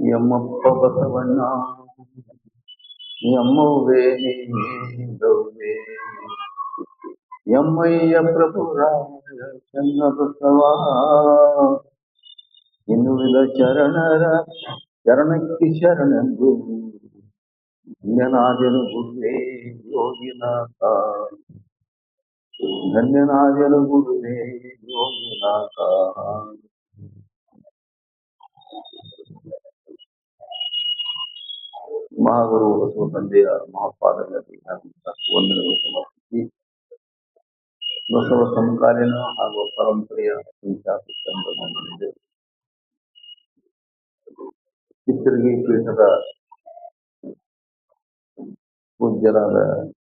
ಯಮ್ಮಪ್ಪ ಬಸವಣ್ಣ ಯಮ್ಮವ್ವೇ ನೀನವ್ವೇ ಯಮ್ಮಯ್ಯ ಪ್ರಭುರಾಯ ಚನ್ನ ಬಸವ ಇನ್ನುಳಿದ ಶರಣರ ಶರಣಕ್ಕೆ ಶರಣೆಂದು ಧನ್ಯನಾದೆನು ಗುರುವೇ ಯೋಗಿನಾಥ ಧನ್ಯನಾದೆನು ಗುರುವೇ ಯೋಗಿನಾಥ. ಮಹಾಗುರು ಬಸವ ತಂದೆಯ ಮಹಾಪಾದಗಳಲ್ಲಿ ವಂದನೆಗಳು ಸಮರ್ಪಿಸಿ ಬಸವ ಸಮಕಾಲೀನ ಹಾಗೂ ಪರಂಪರೆಯ ಸಂಚಾರ ಚಿತ್ರಗಿ ಪೀಠದ ಪೂಜ್ಯರಾದ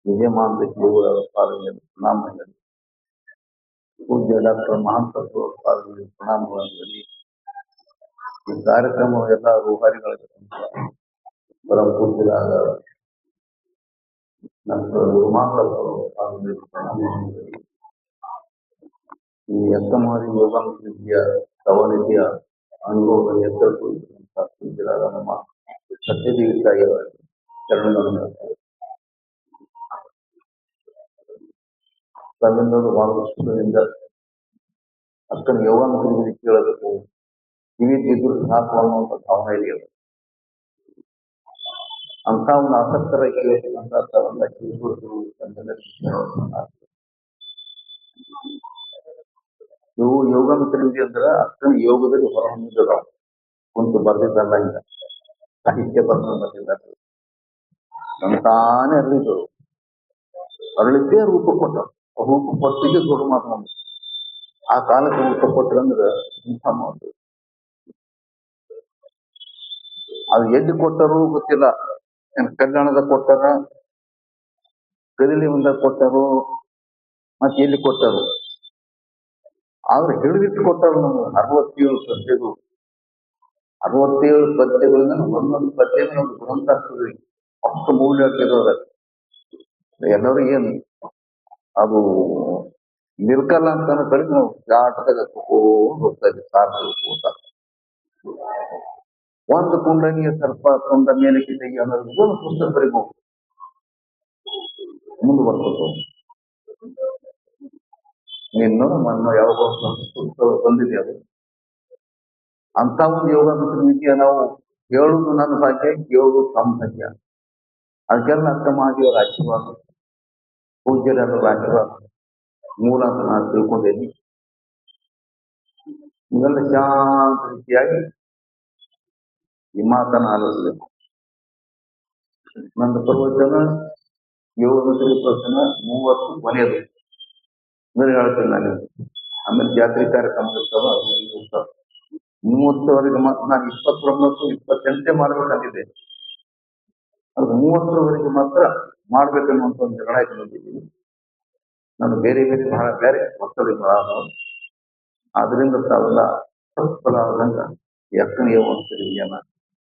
ವಿಜಯಮಾನದ ಶ್ರೀಗಳ ಪಾದಗಳಲ್ಲಿ ಪ್ರಣಾಮಗಳಲ್ಲಿ ಪೂಜ್ಯ ಡಾಕ್ಟರ್ ಮಹಾಂತತ್ವ ಪಾದಗಳಲ್ಲಿ ಪ್ರಣಾಮಗಳಲ್ಲಿ ಈ ಕಾರ್ಯಕ್ರಮ ಎಲ್ಲ ರೂಹಾರಿಗಳ ಪರಮ ಪೂಜ್ಯರಾದ ಡಾಕ್ಟರ್ ಗುರುಮಾಂತತ್ವ ಪಾದಗಳಲ್ಲಿ ಪ್ರಣಾಮಗಳಲ್ಲಿ ಈ ಎತ್ತಮಾರಿ ಯೋಗಾಂಶಿಯ ಸವನಿಧಿಯ ಅನುಭವದ ಎತ್ತರ ಕುರಿತಂತಹ ಪೂಜ್ಯರಾದ ನಮ್ಮ ಸತ್ಯದೇವಿ ತಾಯಿಯವರ ಚರಣಗಳನ್ನು ತಮ್ಮೆಲ್ಲರೂ ಬಹಳ ವರ್ಷದಿಂದ ಅಕ್ಕನ ಯೋಗಾಂಶದಲ್ಲಿ ಕೇಳಬೇಕು ಕಿವಿದ್ದಿದ್ರು ಸಾಕು ಅನ್ನುವಂಥ ಭಾವನೆ ಇದೆಯಲ್ಲ ಅಂತ ಒಂದು ಆಸಕ್ತರ ಕೇಳಬೇಕಂತ ಒಂದು ಕಿವಿಗುರುಗಳು ಇವು ಯೋಗ ಮಿತ್ರನಿಗೆ ಅಂದ್ರೆ ಅಕ್ಕನ ಯೋಗದಲ್ಲಿ ಹೊರಹೊಮ್ಮಿದ ಕುಂತು ಬರ್ದಿದ್ದಲ್ಲ ಇಲ್ಲ ಸಾಹಿತ್ಯ ಬರ್ದಿದ್ದಾರೆ ಅಂತಾನೆ ಅರಳಿದ್ರು ಅರಳಿದ್ದೇ ರೂಪ ಕೊಟ್ಟ ರೂಪ ಕೊಟ್ಟಿಗೆ ದೊಡ್ಡ ಮಾತನಾಡ ಆ ಕಾಲಕ್ಕೆ ರೂಪ ಕೊಟ್ಟರಂದ್ರೆ ಇಂಥ ಮಾತು ಅದು ಎಲ್ಲಿ ಕೊಟ್ಟರು ಗೊತ್ತಿಲ್ಲ ಕಲ್ಯಾಣದ ಕೊಟ್ಟಾರ ಕದಿಲಿ ಮುಂದ ಕೊಟ್ಟರು ಮತ್ತೆ ಎಲ್ಲಿ ಕೊಟ್ಟರು ಆದ್ರೆ ಹಿಡಿದಿಟ್ಟು ಕೊಟ್ಟರು ನಮ್ಗೆ 67 ಪದ್ಯಗಳು 67 ಪದ್ಯಗಳಿಂದ ಒಂದೊಂದು ಪದ್ಯ ಒಂದು ಗ್ರಂಥ ಆಗ್ತದೆ ಅಷ್ಟು ಮೌಲ್ಯ ಇರೋದ ಎಲ್ಲರೂ ಏನು ಅದು ನಿರ್ಕಲ್ಲ ಅಂತ ಕಡಿಮೆ ನಾವು ಜಾಟದಾಗ ಹೋಗ್ತಾ ಇದ್ವಿ ಸಾರ್ಗಳು ಹೋಗ್ತಾರೆ ಒಂದು ಕುಂಡನಿಯ ಸರ್ಪ ಕೊಂಡ ಮೇಲೆ ಕಿಟಕಿ ಅನ್ನೋದು ಒಂದು ಪುಸ್ತಕ ಬರೀಬಹುದು ಮುಂದೆ ಬರ್ಬೋದು ಇನ್ನು ಮಣ್ಣು ಯಾವಾಗ ಬಂದಿದೆ ಅದು ಅಂತ ಒಂದು ಯೋಗ ವಿದ್ಯೆ ನಾವು ಹೇಳುದು ನನ್ನ ಭಾಗ್ಯ ಕೇಳುವುದು ತಮ್ಮ ಭಾಗ್ಯ ಅದಕ್ಕೆಲ್ಲ ಅರ್ಥ ಮಾಡಿಯವರ ಆಶೀರ್ವಾದ ಪೂಜ್ಯರ ಆಶೀರ್ವಾದ ಮೂಲ ಅಂತ ನಾನು ತಿಳ್ಕೊಂಡೇನಿ ಇವೆಲ್ಲ ಶಾಂತ ರೀತಿಯಾಗಿ ಈ ಮಾತನ್ನು ಆಲೋಚಿಸಬೇಕು. ನನ್ನ ಪ್ರವಚನ ಯೋಗ ಪ್ರವಚನ 30 ಕೊನೆಯದು ಅಂದ್ರೆ ಹೇಳ್ತೀನಿ ನಾನು. ಆಮೇಲೆ ಜಾತ್ರೆ ಕಾರ್ಯಕ್ರಮ ಇರ್ತಾವ 30ವರೆಗೆ ಮಾತ್ರ ನಾನು 29, 28 ಮಾಡ್ಬೇಕಂತಿದ್ದೆ. ಅದು 30ರವರೆಗೆ ಮಾತ್ರ ಮಾಡ್ಬೇಕನ್ನುವಂತ ಒಂದು ನಿರ್ಣಯಕ್ಕೆ ಬಂದಿದ್ದೀನಿ. ನಾನು ಬೇರೆ ಬಹಳ ಬೇರೆ ಒತ್ತಡ ಆದ್ರಿಂದ ತಾವೆಲ್ಲ ಫಲ ಆದಂಗ ಎಕ್ಕನೆಯ ಒಂದು ವಿಜ್ಞಾನ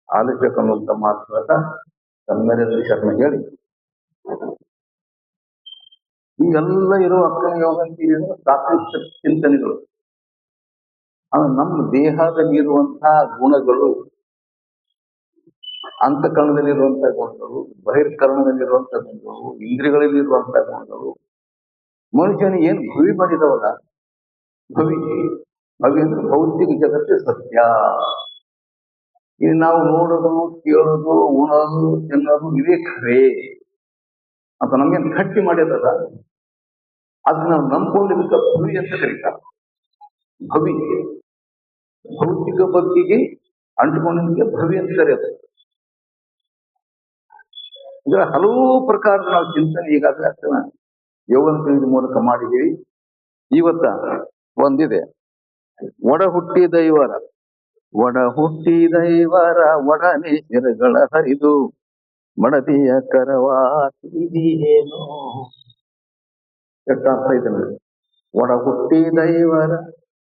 ಆಲೋಚಕನ್ನುವಂತ ಮಾತ್ರ ತಮ್ಮೆಲ್ಲರಲ್ಲಿ ಶರಣ ಹೇಳಿ ಈಗೆಲ್ಲ ಇರೋ ಅಕ್ಕನ ಯೋಗ ಅಂತೀರಿ ಸಾಕಷ್ಟು ಚಿಂತನೆಗಳು ನಮ್ಮ ದೇಹದಲ್ಲಿರುವಂತಹ ಗುಣಗಳು ಅಂತಃಕರಣದಲ್ಲಿರುವಂತಹ ಗುಣಗಳು ಬಹಿರ್ಕರಣದಲ್ಲಿರುವಂತಹ ಗುಣಗಳು ಇಂದ್ರಿಯಗಳಲ್ಲಿರುವಂತಹ ಗುಣಗಳು ಮನುಷ್ಯನಿಗೆ ಏನು ಭವಿ ಮಾಡಿದವಲ್ಲ ಭವಿ ಅಂದ್ರೆ ಭೌತಿಕ ಜಗತ್ತೇ ಸತ್ಯ. ಇಲ್ಲಿ ನಾವು ನೋಡೋದು ಕೇಳೋದು ಉಣೋದು ತಿನ್ನೋದು ಇದೇ ಖರೆ ಅಂತ ನಮ್ಗೇನು ಗಟ್ಟಿ ಮಾಡ್ಯದಲ್ಲ ಅದು ನಾವು ನಂಬ್ಕೊಂಡಿದ್ದಕ್ಕ ಭವಿ ಅಂತ ಕರೀತಾರೆ. ಭವಿ ಭೌತಿಕ ಬದುಕಿಗೆ ಅಂಟುಕೊಂಡಿದ್ದಕ್ಕೆ ಭವಿ ಅಂತ ಕರೆಯೋದು. ಇದರ ಹಲವು ಪ್ರಕಾರದ ನಾವು ಚಿಂತನೆ ಈಗಾಗಲೇ ಅಷ್ಟೇ ಯೋಗದ ಮೂಲಕ ಮಾಡಿದ್ದೀವಿ. ಇವತ್ತ ಒಂದಿದೆ ಒಡ ಹುಟ್ಟಿದೈವರ ಒಡನೆ ಶಿರಗಳ ಹರಿದು ಮಡದಿಯ ಕರವಾ ತಿಳಿದಿಯೇನೋ. ಎಷ್ಟು ಅರ್ಥ ಇದೆ ನೋಡಿ. ಒಡ ಹುಟ್ಟಿದೈವರ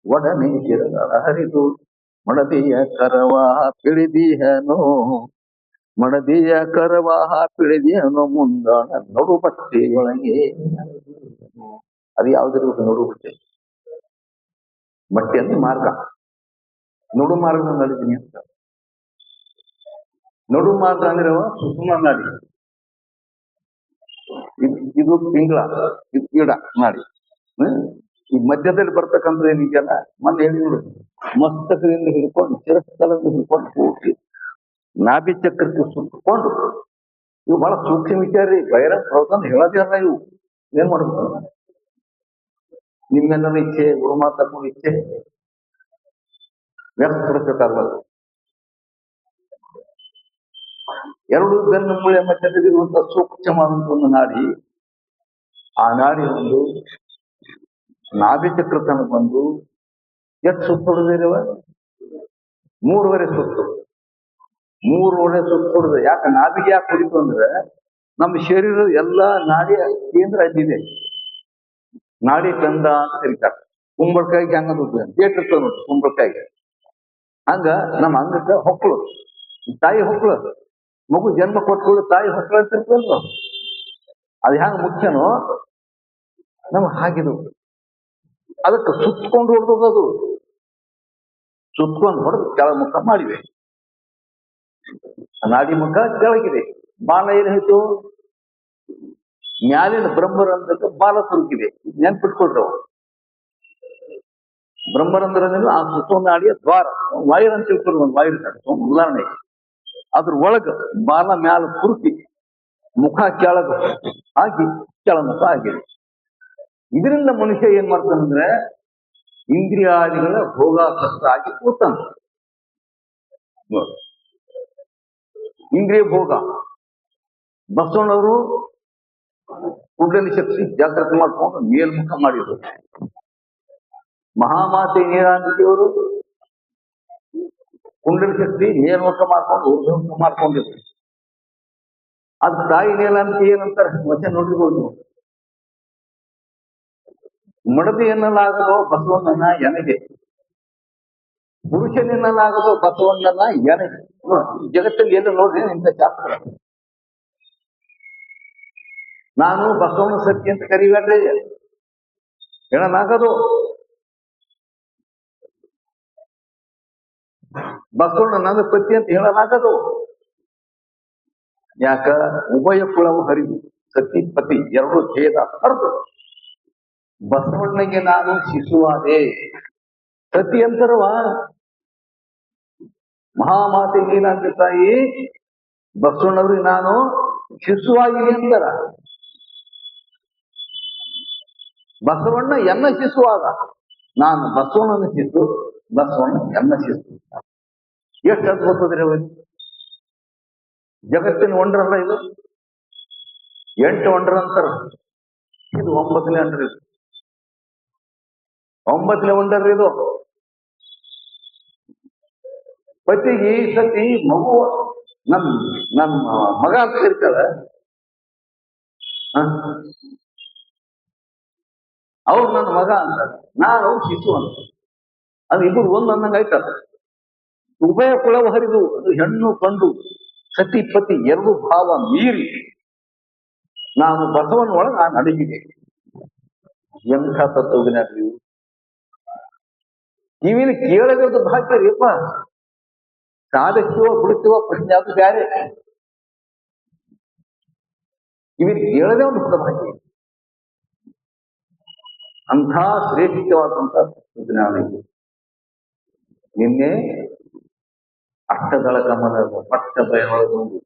ಒಡನೆ ಶಿರಗಳ ಹರಿದು ಮಡದಿಯ ಕರವಾ ತಿಳಿದಿಯೇನೋ ಮಡದಿಯ ಕರವಾಹ ಪಿಳಿದಿಯನೋ ಮುಂದಾಣ ನೋಡು ಬಟ್ಟೆಯೊಳಗೆ. ಅದು ಯಾವ್ದಿರ್ಬೇಕು ನೋಡು ಬಟ್ಟೆ? ಬಟ್ಟೆ ಅಂದ್ರೆ ಮಾರ್ಗ, ನೋಡು ಮಾರ್ಗ ನಡೆದೀನಿ ಅಂತ. ನಡು ಮಾರ್ಗ ಅಂದ್ರೆ ಸುಸುಮ ನಾಡಿ, ಇದು ತಿಂಗಳ, ಇದು ಕೀಡ ನಾಡಿ. ಈ ಮಧ್ಯದಲ್ಲಿ ಬರ್ತಕ್ಕಂಥದ್ದು ಏನಿದೆಯಲ್ಲ, ಮೊನ್ನೆ ಹೇಳಿ ಮಸ್ತಕದಿಂದ ಹಿಡ್ಕೊಂಡು ಶಿರಸ್ಥಳದಿಂದ ಹಿಡ್ಕೊಂಡು ಪೂರ್ತಿ ನಾಭಿ ಚಕ್ರಕ್ಕೆ ಸುತ್ತಕೊಂಡು, ಇವು ಬಹಳ ಸೂಕ್ಷ್ಮ ವಿಚಾರ ರೀ. ಬಹಿರಂಗ ಪ್ರವಚನ ಹೇಳೋದಿಲ್ಲ ಇವು. ಏನ್ ಮಾಡ್ಬೇಕು? ನಿಮ್ಮೆಲ್ಲರ ಇಚ್ಛೆ, ಗುರು ಮಾತಕ್ಕೂ ಇಚ್ಛೆ ವ್ಯಕ್ತಪಡಿಸಬೇಕಾಗಲ್ಲ. ಎರಡು ಬೆನ್ನು ಮೂಳೆ ಮಧ್ಯದಲ್ಲಿರುವಂತಹ ಸೂಕ್ಷ್ಮವಾದಂತ ಒಂದು ನಾಡಿ, ಆ ನಾಡಿ ಒಂದು ನಾಭಿ ಚಕ್ರ ತನಕ ಬಂದು ಎಷ್ಟು ಸುತ್ತ ಹೊಡೆದಿರುವ? 3.5 ಸುತ್ತು. 3.5 ಸುತ್ತು ಹೊಡೆದ. ಯಾಕೆ ನಾಭಿಗೆ ಯಾಕೆ ಹೊಡಿತು ಅಂದ್ರೆ, ನಮ್ಮ ಶರೀರದ ಎಲ್ಲಾ ನಾಡಿ ಕೇಂದ್ರ ಅಲ್ಲಿದೆ. ನಾಡಿ ಕಂದ ಅಂತ ಕರೀತಾರೆ. ಕುಂಬಳಕಾಯಿಗೆ ಹಂಗದು ಇರ್ತದೆ ನೋಡಿ, ಕುಂಬಳಕಾಯಿಗೆ ಹಂಗ ನಮ್ಮ ಅಂಗಕ್ಕೆ ಹೊಕ್ಕಳು, ತಾಯಿ ಹೊಕ್ಕಳು. ಮಗು ಜನ್ಮ ಕೊಟ್ಕೊಳ್ಳು ತಾಯಿ ಹೊಕ್ಕಳು ಅಂತ ಇರ್ತಲ್ವ, ಅದು ಹೆಂಗ ಮುಖ್ಯನೋ ನಮ್ಗೆ ಹಾಗಿದು. ಅದಕ್ಕೆ ಸುತ್ತಕೊಂಡು ಹೊಡೆದದು, ಸುತ್ತಕೊಂಡು ಹೊಡೆದು ಕೆಳ ಮುಖ ಮಾಡಿವೆ. ನಾಡಿ ಮುಖ ಕೆಳಗಿದೆ. ಬಾಲ ಏನಾಯ್ತು? ಮ್ಯಾಲಿನ ಬ್ರಹ್ಮರಂಧ್ರಕ್ಕೆ ಬಾಲ ಸುರುಕಿದೆ. ನೆನ್ಪಿಟ್ಕೊಳ್ರವ, ಬ್ರಹ್ಮರಂಧ್ರನಿಂದ ಆ ಸುತ್ತೋ ನಾಡಿಯ ದ್ವಾರ, ವೈರ್ ಅಂತ ತಿಳ್ಕೊಳ್ಳಿ. ಒಂದು ವೈರ್ ಉದಾಹರಣೆ, ಅದ್ರ ಒಳಗ ಬಾಲ ಮ್ಯಾಲ ಸುರುಕಿ ಮುಖ ಕೆಳಗ ಹಾಕಿ ಕೆಳಮುಖ ಆಗಿದೆ. ಇದರಿಂದ ಮನುಷ್ಯ ಏನ್ ಮಾಡ್ತಾನಂದ್ರೆ ಇಂದ್ರಿಯಾದಿಗಳ ಭೋಗಾಸಕ್ತ ಆಗಿ ಕೂತಾನ. ಇಂದ್ರಿಯ ಭೋಗ. ಬಸವಣ್ಣವರು ಕುಂಡಲಿ ಶಕ್ತಿ ಜಾಗೃತಿ ಮಾಡ್ಕೊಂಡು ಮೇಲ್ಮುಖ ಮಾಡಿದ್ರು. ಮಹಾಮಾತೆ ನೀರಾಂಬಿಕೆಯವರು ಕುಂಡಲಿ ಶಕ್ತಿ ಮೇಲ್ಮುಖ ಮಾಡ್ಕೊಂಡು ಊರ್ಧ್ವಮುಖ ಮಾಡ್ಕೊಂಡಿದ್ರು. ಅದು ತಾಯಿ ನೀಲಾಂಬಿಕೆ ಏನಂತಾರೆ ವಚನ ನೋಡಿರ್ಬೋದು. ಮಡದಿ ಎನ್ನಲಾಗದೋ ಬಸವಣ್ಣನ ಎನಗೆ, ಪುರುಷನೆನ್ನಲಾಗದೋ ಬಸವಣ್ಣನ ಎನಗೆ. ಜಗತ್ತಲ್ಲಿ ಎಲ್ಲ ನೋಡ್ರಿ ಇಂಥ ಶಾಸ್ತ್ರ. ನಾನು ಬಸವಣ್ಣ ಸತ್ಯ ಅಂತ ಕರಿಬೇಡ್ರಿ, ಹೇಳಲಾಗದು. ಬಸವಣ್ಣ ನನ್ನ ಪತಿ ಅಂತ ಹೇಳಲಾಗದು. ಯಾಕ? ಉಭಯ ಕುಲವು ಹರಿದು ಸತಿ ಪತಿ ಎರಡು ಭೇದ ಹರಿದು ಬಸವಣ್ಣಗೆ ನಾನು ಶಿಶುವಾದೆ. ಸತಿ ಅಂತರವ ಮಹಾಮಾತೆ ನೀನಾಂತ ತಾಯಿ ಬಸವಣ್ಣವ್ರಿಗೆ ನಾನು ಶಿಶುವಾಗಿ ಅಂತಾರ. ಬಸವಣ್ಣ ಎನ್ನ ಶಿಶುವಾದ, ನಾನು ಬಸವಣ್ಣನ ಶಿಶು, ಬಸವಣ್ಣ ಎನ್ನ ಶಿಶು. ಎಷ್ಟು ಅದ್ಭುತದ್ರಿ ಅವನು. ಜಗತ್ತಿನ ಒಂಡ್ರಲ್ಲ ಇದು. 8 ಒಂಡ್ರ ಅಂತಾರ, ಇದು 9ನೇ ಅಂಡ್ರ. 9ನೇ ಒಂಡರ್ ಇದು. ಪತಿಗೆ ಈ ಸತಿ ಮಗು ನಮ್ಮ ಮಗ ಅಂತ ಕರಿತಾಳೆ. ಅವ್ರು ನನ್ನ ಮಗ ಅಂತಾರೆ, ನಾನು ಅವ್ರು ಶಿಶು ಅಂತ. ಅದು ಇಬ್ಬರು ಒಂದು ಅಂದಂಗ ಆಯ್ತದ. ಉಭಯ ಕುಲವ ಹರಿದು, ಅದು ಹೆಣ್ಣು ಕಂಡು ಸತಿ ಪತಿ ಎರಡು ಭಾವ ಮೀರಿ ನಾನು ಬಸವನ ಒಳಗೆ ನಾನು ಅಡಗಿದೆ. ಎಂಥ ತತ್ವಜ್ಞಾನಿ. ಕಿವಿಲಿ ಕೇಳದ ಭಾಗ್ಯ ರೀಪ. ಸಾಧಿಸುವ ಬಿಡುತ್ತುವ ಪ್ರಶ್ನೆ ಅದು ಬ್ಯಾರೆ. ಕಿವಿಲಿ ಕೇಳದೆ ಒಂದು ಭಾಗ್ಯ. ಅಂಥ ಶ್ರೇಷ್ಠವಾದಂಥ ತತ್ವಜ್ಞಾನ. ನಿನ್ನೆ ಅಷ್ಟದಳ ಕಮಲದ ಪಟ್ಟ ಬಯಲೊಳಗೊಂದು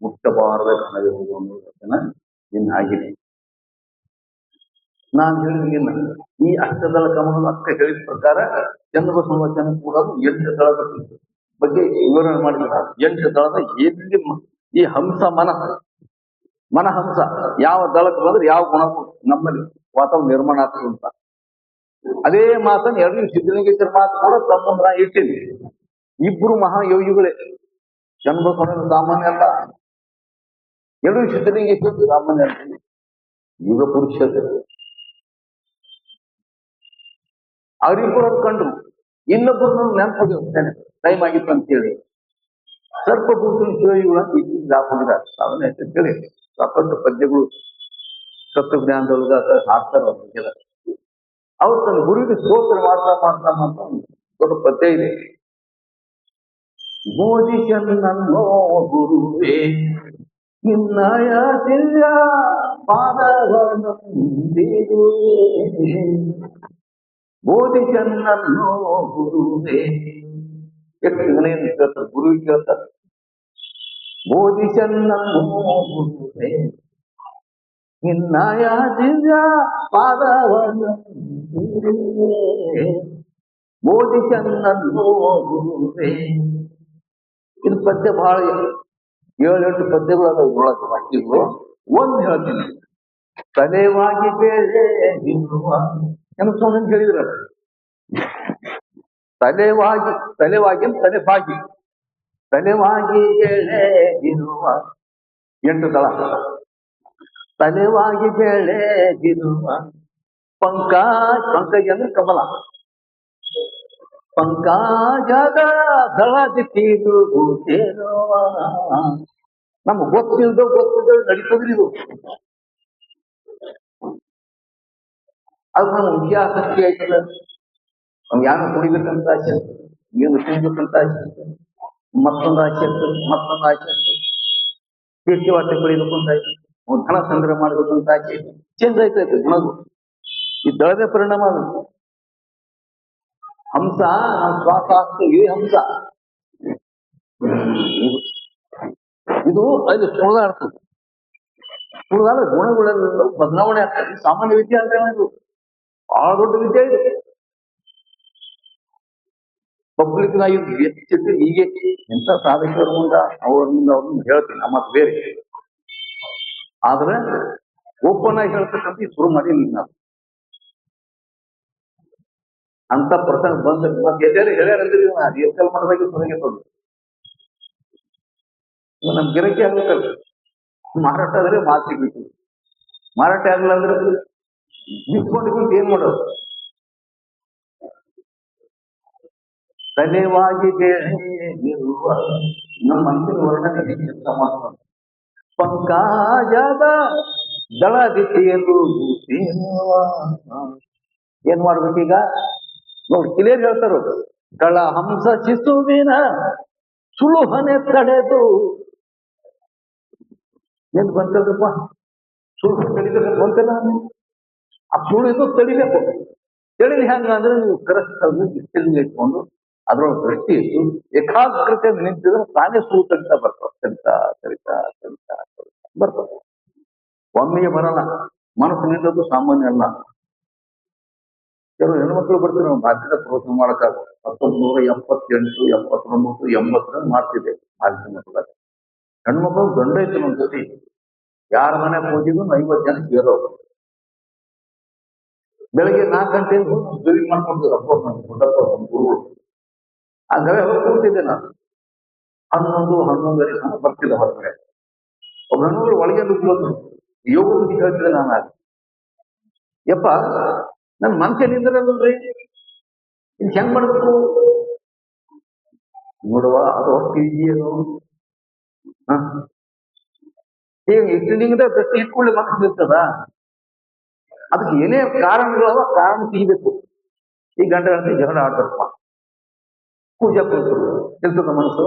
ಮುಟ್ಟಬಾರದ ಕಣವಿರುವುದು ಅನ್ನೋದನ್ನ ನಿನ್ನ ಆಗಿದೆ. ನಾನು ಹೇಳಿದ ಈ ಅಷ್ಟದಳ ಕಮಲದ ಅಕ್ಕ ಹೇಳಿದ ಪ್ರಕಾರ ಚಂದ್ರಬಸವ ವಚನ ಕೂಡ 8 ದಳದ ಬಗ್ಗೆ ವಿವರಣೆ ಮಾಡಿದ್ದಾರೆ. 8 ದಳದ ಎಲ್ಲಿ ಈ ಹಂಸ ಮನಹಂಸ ಯಾವ ದಳಕ್ಕೆ ಬಂದ್ರೆ ಯಾವ ಗುಣ ನಮ್ಮಲ್ಲಿ ವಾತಾವರಣ ನಿರ್ಮಾಣ ಆಗ್ತದೆ ಅಂತ. ಅದೇ ಮಾತನ್ನು 2 ಸಿದ್ಧಲಿಂಗೇಶ್ವರ ಮಾತು ಕೂಡ ತಮ್ಮಂದ್ರ ಇಟ್ಟಿದೆ. ಇಬ್ರು ಮಹಾಯೋಗಿಗಳೇ. ಚನ್ನಬಸವಣ್ಣ ಸಾಮಾನ್ಯ ಅಲ್ಲ, 2 ಸಿದ್ಧಲಿಂಗೇಶ್ವರ ಸಾಮಾನ್ಯ ಅಲ್ಲ, ಯುಗ ಪುರುಷರು. ಅವರಿಬ್ಬರು ಕಂಡ್ರು. ಇನ್ನೊಬ್ಬರು ನೆನಪೋಗಿರ್ತೇನೆ, ಟೈಮ್ ಆಗಿತ್ತು ಅಂತೇಳಿ ಸರ್ಪಭೂಷಣ ಶಿವಯುಗಳ ಹಾಕೊಂಡಿದ್ದಾರೆ. ಅವನ ಹೆಸರು ಕೇಳಿ ಸಾಕಷ್ಟು ಪದ್ಯಗಳು ತತ್ವಜ್ಞಾನದೊಳಗ ಹಾಕ್ತಾರೆ. ಅವ್ರ ಅವ್ರು ತನ್ನ ಗುರುವಿಗೆ ಸ್ತೋತ್ರ ಮಾಡ್ತಾ ದೊಡ್ಡ ಪದ್ಯ ಇದೆ. ಬೋಧಿಸನ್ನೋ ಗುರುವೇ ನಿನ್ನಯ ದಿವ್ಯ ಪಾದವನ್ನಿರುವೆ ಬೋಧಿಸನ್ನೋ ಗುರುವೇ. ಎಷ್ಟು ಮನೆಯನ್ನು ಕೇಳ್ತಾರೆ, ಗುರುವಿಗೆ ಕೇಳ್ತಾರೆ, ಬೋಧಿಸನ್ನೋ ಗುರುವೇ ನಿನ್ನಯ ದಿವ್ಯ ಪಾದವನ್ನಿರುವೆ ಬೋಧಿಸನ್ನೋ ಗುರುವೇ. ಇದು ಪದ್ಯ ಬಹಳ 7-8 ಪದ್ಯಗಳು ಅದ ಒಳಗೆ ವಾಕ್ಯಗಳು. ಒಂದು ಹೇಳ್ತೀನಿ, ತಲೆವಾಗಿ ಬೇಳೆ ನಿಲ್ಲುವ ಸ್ವಾಮಿ ಅಂತ ಹೇಳಿದ್ರ, ತಲೆವಾಗಿ ತಲೆವಾಗಿ ತಲೆಬಾಗಿ ತಲೆವಾಗಿ ಬೇಳೆ ಇರುವ 8 ದಳ ತಲೆವಾಗಿ ಬೇಳೆ ಇರುವ ಪಂಕಜ ಅಂದ್ರೆ ಕಮಲ ಪಂಕಜದ ದಳದಿ ತೀರುತ್ತೇನೋ. ನಮ್ಗೆ ಗೊತ್ತಿಲ್ದ ನಡೀತದ್ರಿ ಇದು. ಅದು ನಮ್ಗೆ ಮುಖ್ಯ ಆಸಕ್ತಿ ಆಯ್ತದ. ನಮ್ಗೆ ಯಾರು ಕುಡಿಬೇಕಂತ ಆಸೆ ಆಗ್ತದೆ, ಏನು ತಿನ್ಬೇಕಂತ ಆಸೆ ಆಗ್ತದೆ, ಮತ್ತೊಂದು ಆಸೆ ಆಗ್ತದೆ, ಮತ್ತೊಂದು ಆಸೆ ಆಗ್ತದೆ, ಕೀರ್ತಿ ವಾಟೆ ಕುಡಿಬೇಕು ಅಂತ ಆಯ್ತು, ಧನ ಸಂಗ್ರಹ ಮಾಡ್ಬೇಕು ಅಂತ ಆಸೆ ಚೇಂಜ್ ಆಯ್ತೈತೆ ಗುಣಗಳು. ಈ ದಳದ ಪರಿಣಾಮ ಅದು. ಹಂಸ ನಾವು ಶ್ವಾಸ ಆಗ್ತೀವಿ, ಹಂಸ ಇದು ಅಲ್ಲಿ ಸುಳಿದಾಡ್ತದೆ. ಸುಳಿದಾಡ ಗುಣಗಳೆಲ್ಲ ಬದಲಾವಣೆ ಆಗ್ತದೆ. ಸಾಮಾನ್ಯ ವಿದ್ಯೆ ಅಂದ್ರೆ ಇದು ಬಹಳ ದೊಡ್ಡ ವಿದ್ಯೆ ಇದು. ಪಬ್ಲಿಕ್ ನಾಗಿ ಹೆಚ್ಚಿಟ್ಟು ಹೀಗೆ ಎಂತ ಸಾಧಕರ ಮುಂದ ಅವ್ರನ್ನ ಹೇಳ್ತೀನಿ, ನಮ್ಮದು ಬೇರೆ. ಆದ್ರೆ ಓಪನ್ ಆಗಿ ಹೇಳ್ತಕ್ಕಂಥ ಶುರು ಮಾಡೀನಿ ನಾವು. ಅಂತ ಪ್ರಸಂಗ ಬಂದ ಎಲ್ಲರೂ ಹೇಳ್ಯಾರಂದ್ರಿ, ರಿಹರ್ಸಲ್ ಮಾಡಬೇಕು ಹೊರಗೆ ಬಂದು ನಮ್ ಗಿರಕಿ ಆಗ್ಬೇಕಲ್ಲ. ಮಾರಾಟ ಆದ್ರೆ ಮಾತು ಸಿಗ್ಬೇಕು, ಮಾರಾಟ ಆಗಲ್ಲ ಅಂದ್ರೆ ನಿಂತ್ಕೊಂಡು ಏನ್ ಮಾಡೋದು. ತಲೆವಾಗಿ ಬೇಳೆಯಿರುವ ನಮ್ಮ ಮನಸ್ಸಿನ ವರ್ಣನೆ ಕೆಲಸ ಮಾಡ್ತಾರೆ. ಪಂಕಜದ ದಳದಿ ತೇಲುತ್ತೇನುವ. ಏನ್ ಮಾಡ್ಬೇಕೀಗ ನೋಡಿ, ಕ್ಲಿಯರ್ ಹೇಳ್ತಾರ. ಕಳ ಹಂಸ ಶಿಶುವಿನ ಸುಳುಹನೆ ತಡೆದು ಏನ್ ಬಂತದಪ್ಪ, ಸುಳ್ಳು ತಡಿಬೇಕು ಬಂತಲ್ಲ. ಆ ಸುಳ್ಳು ಇದು ತಡಿಬೇಕು. ತಿಳಿದು ಹೆಂಗ ಅಂದ್ರೆ ನೀವು ಕರೆಕ್ಟ್ ಇಟ್ಕೊಂಡು ಅದ್ರೊಳಗೆ ದೃಷ್ಟಿ ಇಟ್ಟು ಏಕಾಗ್ರತೆ ನಿಂತಿದ್ರೆ ತಾನೇ ಸುಳ್ಳು ತಡಿತಾ ಬರ್ತಾವ. ತಡಿತಾ ಬರ್ತಾವ. ಒಮ್ಮೆಗೆ ಬರಲ್ಲ. ಮನಸ್ಸು ನಿಂತದ್ದು ಸಾಮಾನ್ಯ ಅಲ್ಲ. ಕೆಲವು ಹೆಣ್ಮಕ್ಳು ಬರ್ತೀವಿ ನಾವು ಭಾಷಣ ಪ್ರವಚನ ಮಾಡಕ್ಕಾಗ 1978, 79, 80 ಮಾಡ್ತಿದ್ದೆ ಭಾಷಣ ಮಕ್ಕಳಾಗ. ಹೆಣ್ಮಕ್ಳು ಗಂಡ ಇತ್ತು ನಮ್ಮ ಜೊತೆ. ಯಾರ ಮನೆ ಹೋಗಿದ್ರು 50 ಜನ ಕೇಳೋರು. ಬೆಳಗ್ಗೆ 4 ಗಂಟೆಯಿಂದ ಹೋಗಿ ಮಾಡ್ಕೊಂಡು ಗುರುಗಳು ಆ ಗವೆ ಹೋಗಿ ಕೂತಿದ್ದೆ ನಾನು. 11-11:30 ತನಕ ಬರ್ತಿದ್ದೆ ಹೊರಗಡೆ. ಒಬ್ಬ ಹೆಣ್ಮಗಳು ಒಳಗೆ ನುಗ್ಗೋದು, ಯೋಗ ಬುದ್ಧಿ ಹೇಳ್ತಿದ್ದೆ ನಾನು. ಯಪ್ಪ ನನ್ ಮನಸ್ಸೇ ನಿಂದ್ರಲ್ರಿ, ಇನ್ ಹೆಂಗ್ ಮಾಡ್ಬೇಕು ನೋಡುವ. ಅದು ಅಷ್ಟು ಈಜಿ ಅದು. ಈಗ ಇಟ್ಟಿಂದ ದೃಷ್ಟಿ ಇಟ್ಕೊಳ್ಳಿ ಮನಸ್ಸು ನಿಲ್ತದ. ಅದಕ್ಕೆ ಏನೇ ಕಾರಣಗಳವ, ಕಾರಣ ತೆಗಿಬೇಕು. ಈ ಗಂಟೆ ಜಗಳ ಆಡ್ತಪ್ಪ, ಪೂಜಾ ಕೂತರು ನಿಲ್ತದ ಮನಸ್ಸು.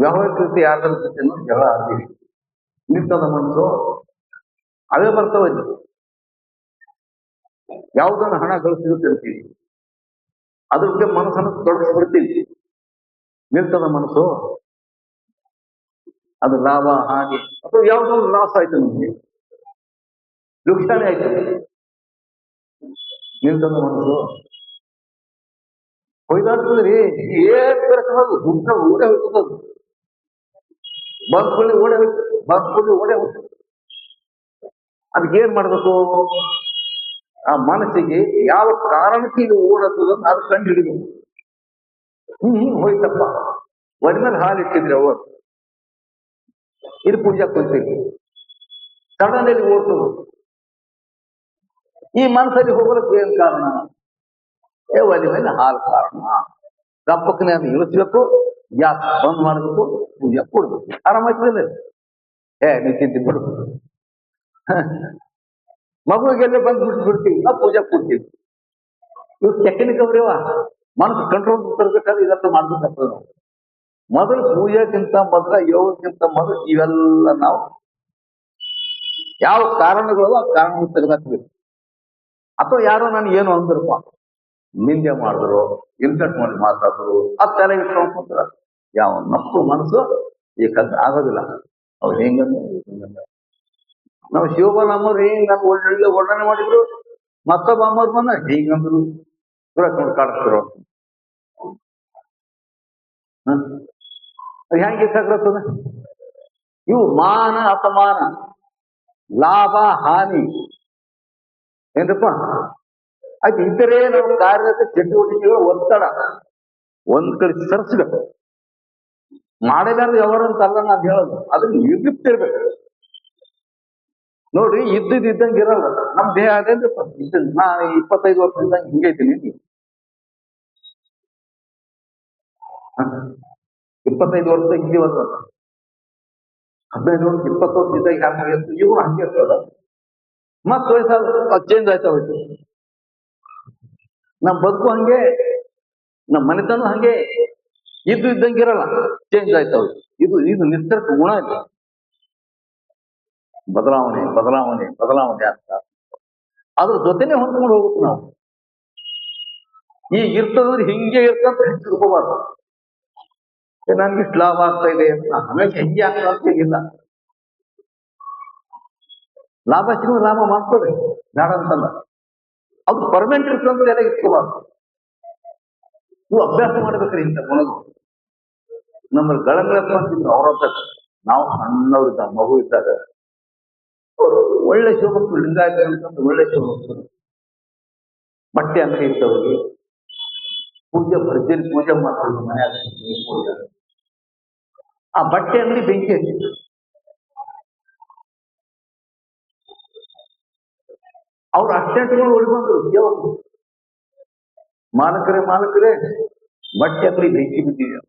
ವ್ಯಾವಹಾರಿಕ ಕೃತಿ ಯಾರ್ದ್ರ ಜೊತೆನೂ ಜಗಳ ಆಡ್ತೀವಿ, ನಿಲ್ತದ ಮನಸ್ಸು. ಅವೇ ಬರ್ತಾವ. ಯಾವುದನ್ನ ಹಣ ಗಳಿಸಿರ್ತೀವಿ ಅದ್ರ ಬಗ್ಗೆ ಮನಸ್ಸನ್ನು ತೊಡಗಿಸ್ಬಿಡ್ತೀವಿ, ನಿಲ್ತದ ಮನಸ್ಸು. ಅದು ಲಾಭ ಹಾನಿ ಅಥವಾ ಯಾವುದೋ ಲಾಸ್ ಆಯ್ತು, ನಮ್ಗೆ ಲುಕ್ಷಾನೆ ಆಯ್ತು, ನಿಲ್ತದ ಮನಸ್ಸು. ಹೊಯ್ದಾಡ್ತದ್ರಿ. ದುಡ್ಡ ಓಡೇ ಹೋಗ್ತದ. ಬಂದ್ಕೊಳ್ಳಿ ಓಡೇ ಹೋಗ್ತದೆ, ಬಂದ್ಕೊಳ್ಳಿ ಓಡೇ ಹೋಗ್ತದೆ. ಅದಕ್ಕೇನ್ ಮಾಡ್ಬೇಕು? ಆ ಮನಸ್ಸಿಗೆ ಯಾವ ಕಾರಣಕ್ಕೆ ಇದು ಓಡತ್ತದ ಅದು ಕಂಡು ಹಿಡಿಬೇಕು. ಹೋಯ್ತಪ್ಪ, ಒನ್ ಮೇಲೆ ಹಾಲು ಇಟ್ಟಿದ್ರಿ ಅವರು, ಇದು ಪೂಜಾ ಕೂತೀವಿ, ಸಡನ್ ಅಲ್ಲಿ ಓಡ್ತದ. ಈ ಮನಸ್ಸಲ್ಲಿ ಹೋಗೋದಕ್ಕೆ ಏನ್ ಕಾರಣ? ಒಲೆ ಮೇಲೆ ಹಾಲು ಕಾರಣ. ದಪ್ಪಕ್ಕನೆ ಅದು ಇಳಿಸ್ಬೇಕು, ಗ್ಯಾಸ್ ಬಂದ್ ಮಾಡ್ಬೇಕು, ಪೂಜೆ ಕೊಡ್ಬೇಕು. ಆರಾಮಾಯ್ತದೆ. ನೀ ತಿಂತೀನಿ ಬಿಡು. ಮಗುವಿಗೆಲ್ಲ ಬಂದು ಬಿಡ್ತೀವಿ, ನಾವು ಪೂಜೆ ಕೊಡ್ತೀವಿ. ಇವ್ ಟೆಕ್ನಿಕ್ ಅವ್ರಿವ. ಮನಸ್ಸು ಕಂಟ್ರೋಲ್ ತರಬೇಕಾದ್ರೆ ಇದೆಲ್ಲ ಮಾಡ್ಬೇಕಾಗ್ತದೆ ನಾವು. ಮೊದಲು ಪೂಜೆಕ್ಕಿಂತ ಮೊದಲ ಯೋಗಕ್ಕಿಂತ ಮೊದಲು ಇವೆಲ್ಲ ನಾವು ಯಾವ ಕಾರಣಗಳು ಆ ಕಾರಣ ತೆಗೆದಾಕ್ಬೇಕು. ಅಥವಾ ಯಾರೋ ನಾನು ಏನು ಅಂದ್ರಪ್ಪ, ನಿಂದೆ ಮಾಡಿದ್ರು, ಇನ್ಸಲ್ಟ್ ಮಾಡಿ ಮಾತಾಡಿದ್ರು, ಅದು ತಲೆ ಇಟ್ಕೊಂಡ್ರ ಯಾವ ನಪ್ಪು ಮನಸ್ಸು ಈ ಆಗೋದಿಲ್ಲ. ಅವ್ರು ಹೆಂಗಂದ್ರೆ ನಾವು ಶಿವಬಾಲ ಅಮ್ಮವ್ರು ನಾನು ಒಳ್ಳೆ ವರ್ಣನೆ ಮಾಡಿದ್ರು, ಮತ್ತೊಬ್ಬ ಅಮ್ಮವ್ರು ಬಂದ ಹಿಂಗಂದ್ರು ಕಾಡಿಸ್ತಿರೋ ಹೆಂಗೆ ಸಾಕ್ತದ. ಇವು ಮಾನ ಅಪಮಾನ, ಲಾಭ ಹಾನಿ ಏನ್ರಪ್ಪ, ಅದು ಇತರೆ ನಾವು ಕಾರ್ಯದ ಚಟುವಟಿಕೆಗಳ ಒತ್ತಡ ಒಂದ್ ಕಡೆ ಸರಿಸ್ಬೇಕು. ಮಾಡಿದಾರ ಯಾವಾರಂತ ಅಲ್ಲ ನಾವ್ ಹೇಳೋದು, ಅದನ್ನ ನಿರ್ಲಿಪ್ತಿರ್ಬೇಕು. ನೋಡ್ರಿ ಇದ್ದಂಗೆ ಇರಲ್ಲ ನಮ್ ದೇಹ. ಅದೇನ್ರಪ್ಪ ನಾ 25 ವರ್ಷದಿಂದ ಹಿಂಗೆ ಇದ್ದೀನಿ. 25 ವರ್ಷದ ಹಿಂದಿವಲ್ಲ, 15 ವರ್ಷ 20 ವರ್ಷದಿಂದ ಹ್ಯಾಂಗ ಇವ್ರು ಹಂಗೆ ಇರ್ತದ. ಮತ್ ವಯಸ್ಸಾದ ಚೇಂಜ್ ಆಯ್ತಾ ಹೋಯ್ತು. ನಮ್ ಬದುಕು ಹಂಗೆ, ನಮ್ ಮನೆತನ ಹಂಗೆ ಇದ್ದಂಗೆ ಇರಲ್ಲ, ಚೇಂಜ್ ಆಯ್ತಾ ಹೋಯ್ತು. ಇದು ನಿಸರ್ಗ ಗುಣ ಇಲ್ಲ. ಬದಲಾವಣೆ ಬದಲಾವಣೆ ಬದಲಾವಣೆ ಅಂತ ಅದ್ರ ಜೊತೆನೆ ಹೊಂದ್ಕೊಂಡು ಹೋಗುತ್ತೆ ನಾವು. ಈಗ ಇರ್ತದಂದ್ರೆ ಹಿಂಗೆ ಇರ್ತಂತ ತಿಳ್ಕೋಬಾರ್ದು. ನನ್ಗೆ ಇಷ್ಟು ಲಾಭ ಆಗ್ತಾ ಇದೆ ಅಂತ ಹಮೇಶ ಹೆಂಗೆ ಆಗ್ತಾ ಇಲ್ಲ. ಲಾಭ ಸಿಗೋದು ಲಾಭ ಮಾಡ್ಕೋದೆ ಬೇಡ ಅಂತಲ್ಲ, ಅದು ಪರ್ಮನೆಂಟ್ ಇರ್ತಂದ್ರೆ ಎಲ್ಲ ಇಟ್ಕೋಬಾರ್ದು. ನೀವು ಅಭ್ಯಾಸ ಮಾಡ್ಬೇಕ್ರಿ ಇಂಥ ಗುಣಗಳು. ನಮ್ಮಲ್ಲಿ ಗಳಗಳಪ್ಪ ಅಂತಿದ್ರು ಅವ್ರಂತ. ನಾವು ಸಣ್ಣವ್ರಿದ್ದ ಮಗು ಇದ್ದಾಗ ಒಳ್ಳೆ ಶಿವಭಕ್ತರು, ಲಿಂಗಾಯತ ಅಂತಂದ್ರೆ ಒಳ್ಳೆ ಶಿವಭಕ್ತರು. ಬಟ್ಟೆ ಅಂಗಡಿ ಇರ್ತವ್ರಿಗೆ ಪೂಜೆ ಭರ್ಜರಿ ಪೂಜೆ ಮಾಡ್ತಿದ್ರು ಮನೆಯಾಗ. ಆ ಬಟ್ಟೆ ಅಂಗಡಿ ಬೆಂಕಿ ಹಚ್ಚಿದ್ರು. ಅವ್ರು ಅಷ್ಟೆಂಟ್ಗಳು ಉಳಿಬಂದ್ರು. ದೇವರು ಮಾಲಕರೇ ಬಟ್ಟೆ ಅಂಗಡಿ ಬೆಂಕಿ ಬಿದ್ದಿದೆ.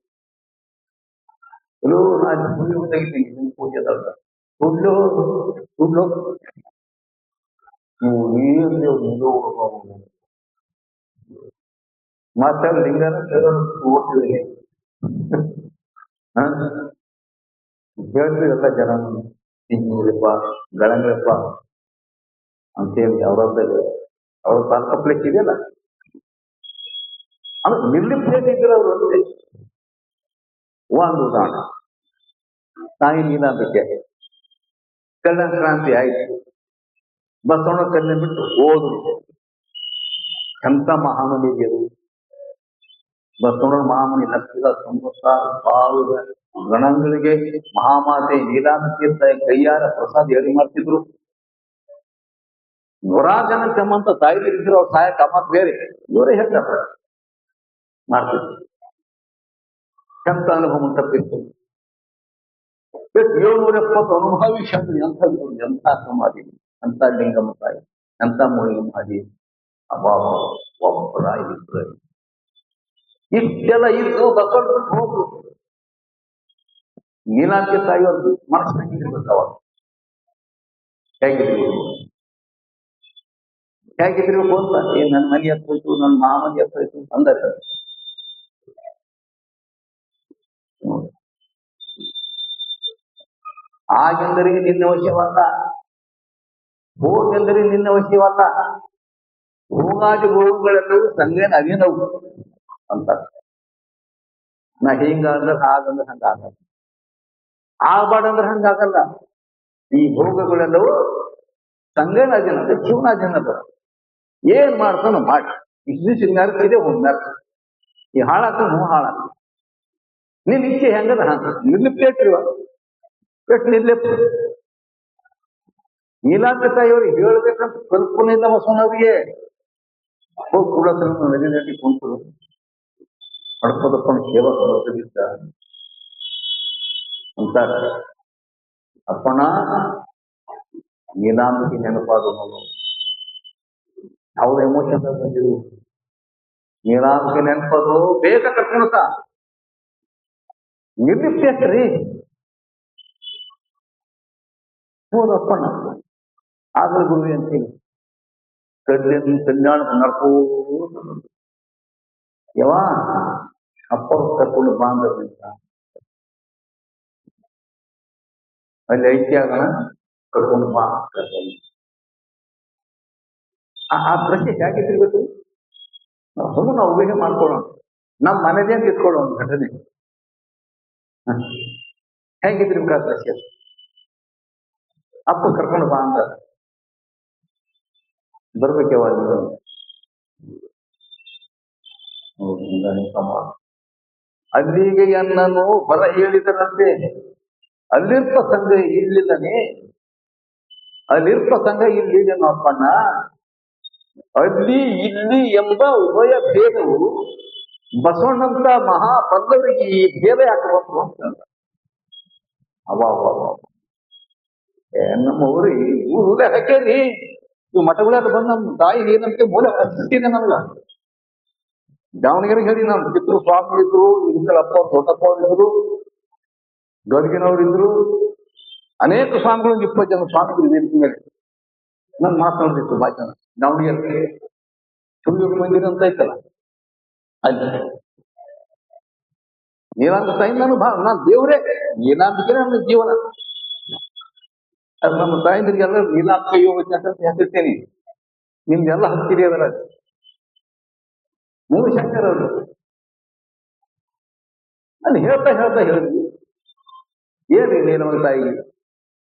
ಎಲ್ಲೋ ನಾನು ಪೂಜೆ ತೆಗಿತೀನಿ ಪೂಜೆದಾಗ ಮಾತಾಡ ಲಿಂಗನ ಓದ್ತಿದ್ದೀನಿ ಹೇಳ್ತೀರಲ್ಲ ಜನ ಹಿಂಗಿರಪ್ಪ ಗಳಂಗ್ರಪ್ಪ ಅಂತೇಳಿ ಅವ್ರ ತಾಲೂಕ ಪ್ಲೇಸ್ ಇದೆಯಲ್ಲ, ಆಮೇಲೆ ನಿರ್ಲಿಪ್ತ ಇದ್ರೆ ಅವರು ಒಂದೇ. ಒಂದು ಉದಾಹರಣೆ, ತಾಯಿ ನೀಲಾಂಬಿಕೆ ಕಲ್ಯಾಣ ಕ್ರಾಂತಿ ಆಯ್ತು, ಬಸವಣ್ಣ ಕಲ್ಯಾಣ ಬಿಟ್ಟು ಹೋದ್ರು. ಎಂತ ಮಹಾಮನಿಯರು, ಬಸವಣ್ಣ ಮಹಾಮನಿ ಲಕ್ಷದ 96,000 ಗಣಗಳಿಗೆ ಮಹಾಮಾತೆ ನೀಲಾಂಬಿಕೆ ಕೈಯಾರ ಪ್ರಸಾದ ಎಡಿ ಮಾಡ್ತಿದ್ರು. 100 ಜನ ಕಮ್ಮಂತ ತಾಯಿ ಇದ್ರು, ಅವ್ರ ಸಹಾಯ ಕಮ್ಮತ್ ಬೇರೆ ಇವರೇ ಹೇಳ್ತಾರೆ ಮಾಡ್ತಿದ್ರು. ಎಂತ ಅನುಭವ ತಪ್ಪಿತ್ತು. 770 ಅನುಭವಿ ಶಬ್ದ ಎಂಥ ಸಮಾಧಿ, ಎಂಥ ಲಿಂಗಮ್ಮ ತಾಯಿ, ಎಂಥ ಮೂಲಿಗಮ್ಮ ತಾಯಿ. ಅಭಾವ ಒಬ್ಬರ ಇಬ್ಬರು ಇಷ್ಟೆಲ್ಲ ಇದ್ದು ಬಸವಣ್ಣ ಹೋಗ್ರು. ನೀಲಾಂಬಿಕೆ ತಾಯಿಯವ್ರದ್ದು ಮನಸ್ಸು ಹೇಗಿರ್ಬೇಕು, ಅವಾಗ ಹೇಗಿರ್ಬೇಕು ಅಂತ. ನನ್ನ ಮನೆ ಹತ್ತೋಯ್ತು, ನನ್ನ ಮಾಮನಿ ಹತ್ತೋಯ್ತು ಅಂದರೆ ಆಗೆಂದರಿಗೆ ನಿನ್ನ ವಶ್ಯವಲ್ಲ, ಹೋಗೆಂದರೆ ನಿನ್ನ ವಶ್ಯವಲ್ಲ, ಹೋಗಾದಿ ಗೋವುಗಳೆಲ್ಲವೂ ಸಂಗೇನ ಅಭಿನವು ಅಂತ. ನಾ ಹಿಂಗಂದ್ರೆ ಹಾಗಂದ್ರೆ ಹಂಗಾಗಲ್ಲ, ಆಗ್ಬಾರ್ದಂದ್ರೆ ಹಂಗಾಗಲ್ಲ. ಈ ಭೋಗಗಳೆಲ್ಲವೂ ಸಂಗೇನ ಅಧೀನ, ಜೀವನಾಧೀನದ. ಏನ್ ಮಾಡ್ತಾನ ಮಾಡಿ, ಇಷ್ಟು ಸಿಂಗಾರಕ್ಕಿದೆ ಒಂದು ಮ್ಯಾಲ ಈ ಹಾಳಾಕ ಹಾಳಾಕ. ನಿನ್ ಇಚ್ಛೆ ಹೆಂಗದ ನಿರ್ಲಿಪ್ಪ ಪೆಟ್ಟು ನಿರ್ಲಿಪ್ಪ. ನೀಲಾಂಬಿಕೆ ತಾಯಿಯವ್ರಿಗೆ ಹೇಳ್ಬೇಕಂತ ಕಲ್ಪನೆ ಇಲ್ಲ ಬಸವಣ್ಣವ್ರಿಗೆ. ಹೋಗಿ ಕೂಡ ನದಿ ಕುಂತು ಪಡ್ಕೋದಪ್ಪನ ಸೇವಕ ಅಂತಾರೆ. ಅಪ್ಪಣ ನೀಲಾಂಬಿಕೆ ನೆನಪಾದ ಅವ್ರ ಎಮೋಷನ್ ಬಂದಿರು. ನೀಲಾಂಬಿಕೆ ನೆನಪದು ಬೇಗ ಕಟ್ಕೊಳತ ನಿರ್ಲಿಪ್ತೇಸ್ರಿ ಹೋದಪ್ಪಣ್ಣ ಆದ್ರೆ ಗುರುವಿ ಅಂತೇಳಿ ಕಲ್ಯಾಣ ನಡ್ಕೋ ಯಾವ ಅಪ್ಪ ಕರ್ಕೊಂಡು ಬಾಂಧವ್ಯ ಅಲ್ಲಿ ಐತಿ ಆಗೋಣ ಕರ್ಕೊಂಡು ಬಾ ಕರ್ಕೊಂಡು ಆ ಪ್ರಶ್ನೆ ಯಾಕೆ ತಿರ್ಬೇಕು ಸುಮ್ಮನೆ ನಾವು ಊಹೆ ಮಾಡ್ಕೊಳ್ಳೋಣ ನಮ್ಮ ಮನೆದೇ ಅಂತ ಇಟ್ಕೊಳ್ಳೋ ಒಂದು ಘಟನೆ ಹೇಗಿದ್ರಿ ಆ ಪ್ರಶ್ನೆ ಅಪ್ಪ ಕರ್ಕೊಂಡು ಬಾ ಅಂತ ಬರ್ಬೇಕವ ಅಲ್ಲಿಗೆ ಅನ್ನನು ಹೊರ ಹೇಳಿದರಂತೆ ಅಲ್ಲಿರ್ಪ ಸಂಘ ಇಲ್ಲಿಲ್ಲನೆ ಅಲ್ಲಿರ್ಪ ಸಂಘ ಇಲ್ಲಿದೇನು ಅಪ್ಪಣ್ಣ ಅಲ್ಲಿ ಇಲ್ಲಿ ಎಂಬ ಉಭಯ ಭೇದವು ಬಸವಣ್ಣಂತ ಮಹಾಪಲ್ಲವಿಗೆ ಈ ಭೇದ ಯಾಕೆ ಬಂತು ಅಂತ ಅವ ನಮ್ಮ ಊರಿ ಮೂಲೆ ಹಾಕೇರಿ ಇವು ಮಠಗಳೆಲ್ಲ ಬಂದು ನಮ್ಮ ತಾಯಿ ಏನಂತೆ ಮೂಲೆ ಹಚ್ಚಿದೆ ನಮ್ಗ ದಾವಣಗೆರೆಗೆ ಹೇಳಿ ನಮ್ಮ ಪಿತೃ ಸ್ವಾಮಿಗಳಿದ್ರು ಇದ್ರಪ್ಪ ದೊಡ್ಡಪ್ಪ ಅವರಿದ್ರು ಗದಗಿನವರಿದ್ರು ಅನೇಕ ಸ್ವಾಮಿಗಳು 20 ಜನ ಸ್ವಾಮಿಗಳು ಮೇಲೆ ನನ್ ಮಾತನಾಡ್ತಿತ್ತು ಭಾಷಣ ದಾವಣಗೆರೆ ಸುಳ್ಳು ಮಂದಿರ ಅಂತ ಐತಲ್ಲ ಅಲ್ಲಿ ನೀನಾಂತ ತಾಯಿ ನಾನು ನಾನ್ ದೇವ್ರೇ ನೀನಾಂತಿಕೆ ನನ್ನ ಜೀವನ ಅದು ನಮ್ಮ ತಾಯಿಂದ್ರಿಗೆಲ್ಲ ನೀಲಾಂತ ಯೋಗ ಅಂತ ಹೆಸರ್ತೇನೆ ನಿಮ್ದೆಲ್ಲ ಹತ್ತಿರಿ ಅದರ ಮೂರು ಶಂಕರ ಅವರು ಅಲ್ಲಿ ಹೇಳ್ತಾ ಹೇಳಿದ್ವಿ ಏನ್ರಿ ನಮ್ಮ ತಾಯಿ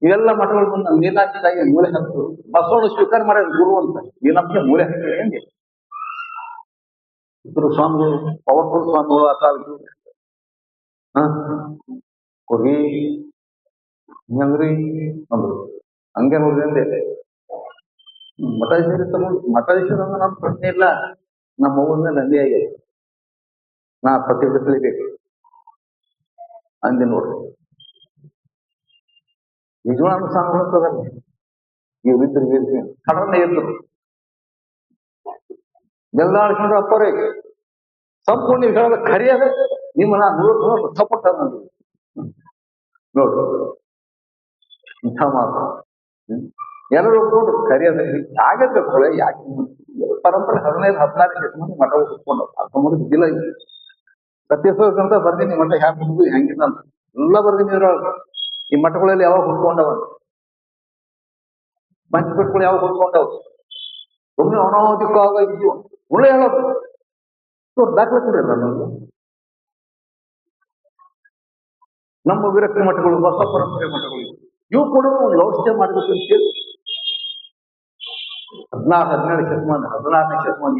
ಇವೆಲ್ಲ ಮಠಗಳು ಬಂದ ನೀಲಾಂತ ತಾಯಿ ಮೂಲೆ ಹತ್ತು ಬಸವಣ್ಣ ಸ್ವೀಕಾರ ಮಾಡೋದು ಗುರು ಅಂತ ನೀಲಾಂತ ಮೂಲೆ ಹಾಕ್ತಾರೆ ಹೆಂಗೆ ಇಬ್ಬರು ಸ್ವಾಮಿಗಳು ಪವರ್ಫುಲ್ ಸ್ವಾಮಿಗಳು ಆ ಕಾಲಕ್ಕೆ ಕೊಡಿ ಹಂಗ್ರಿ ಅಂದ್ರು ಹಂಗೆ ನೋಡ್ರಿ ಅಂದೆ ಮಠಾಧೀಶರು ತಗೊಂಡು ಮಠಾಧೀಶರು ಅಂದ್ರೆ ನಮ್ಮ ಪ್ರಶ್ನೆ ಇಲ್ಲ ನಮ್ಮ ಅವ್ವನ ನಂದಿ ಆಗಿದೆ ನಾ ಪ್ರತಿಭಟಿಸಲೇಬೇಕು ಅಂದೆ ನೋಡ್ರಿ ನಿಜವಾದ ಸಾಂಸ್ಕೃತದಲ್ಲಿ ಇವರಿದ್ರು ಸಡನ್ ಇದ್ರು ಎಲ್ಲ ಆಡ್ಕೊಂಡ್ರು ಅಪ್ಪರೇ ಸಂಪೂರ್ಣ ನೀವು ಹೇಳೋದು ಖರಿಯದ ನಿಮ್ಮ ನಾ ನೂರು ಸಪೋರ್ಟ್ ಅನ್ನೋದು ನೋಡ್ರಿ ಇಂಥ ಮಾತು ಎಲ್ಲರೂ ಒಪ್ಕೊಂಡು ಖರಿಯದ ಆಗತ್ತೆ ಯಾಕೆ ಪರಂಪರೆ 15-16 ಶತಮಾನ ಮಠ ಹುಟ್ಕೊಂಡು 19 ಜಿಲ್ಲ ಇದೆ ಸತ್ಯಸೋಕಂತ ಬರ್ತೀನಿ ಮಠ ಹ್ಯಾಂಗ ಹುಡುಗು ಹೆಂಗಿಲ್ಲ ಅಂತ ಎಲ್ಲ ಬರ್ತೀನಿ ಈ ಮಠಗಳಲ್ಲಿ ಯಾವಾಗ ಹುಟ್ಕೊಂಡವ ಪಂಚಪಟ್ಗಳು ಯಾವಾಗ ಹುಟ್ಕೊಂಡವ್ ಸುಮ್ಮನೆ ಅನಾಧಿಕವಾಗ ಇದ್ವು ಉಳ್ಳೆ ಹೇಳೋದು ನೋಡಿ ದಾಖಲೆ ಕೊಡ್ರಿ ನನ್ನದು ನಮ್ಮ ವಿರಕ್ತಿ ಮಠಗಳು ಹೊಸ ಪರಂಪರೆ ಮಠಗಳು ಇವು ಕೂಡ ಒಂದು ವ್ಯವಸ್ಥೆ ಮಾಡಬೇಕು ಅಂತೇಳಿ 16-17 ಶತಮಾನ 16ನೇ ಶತಮಾನ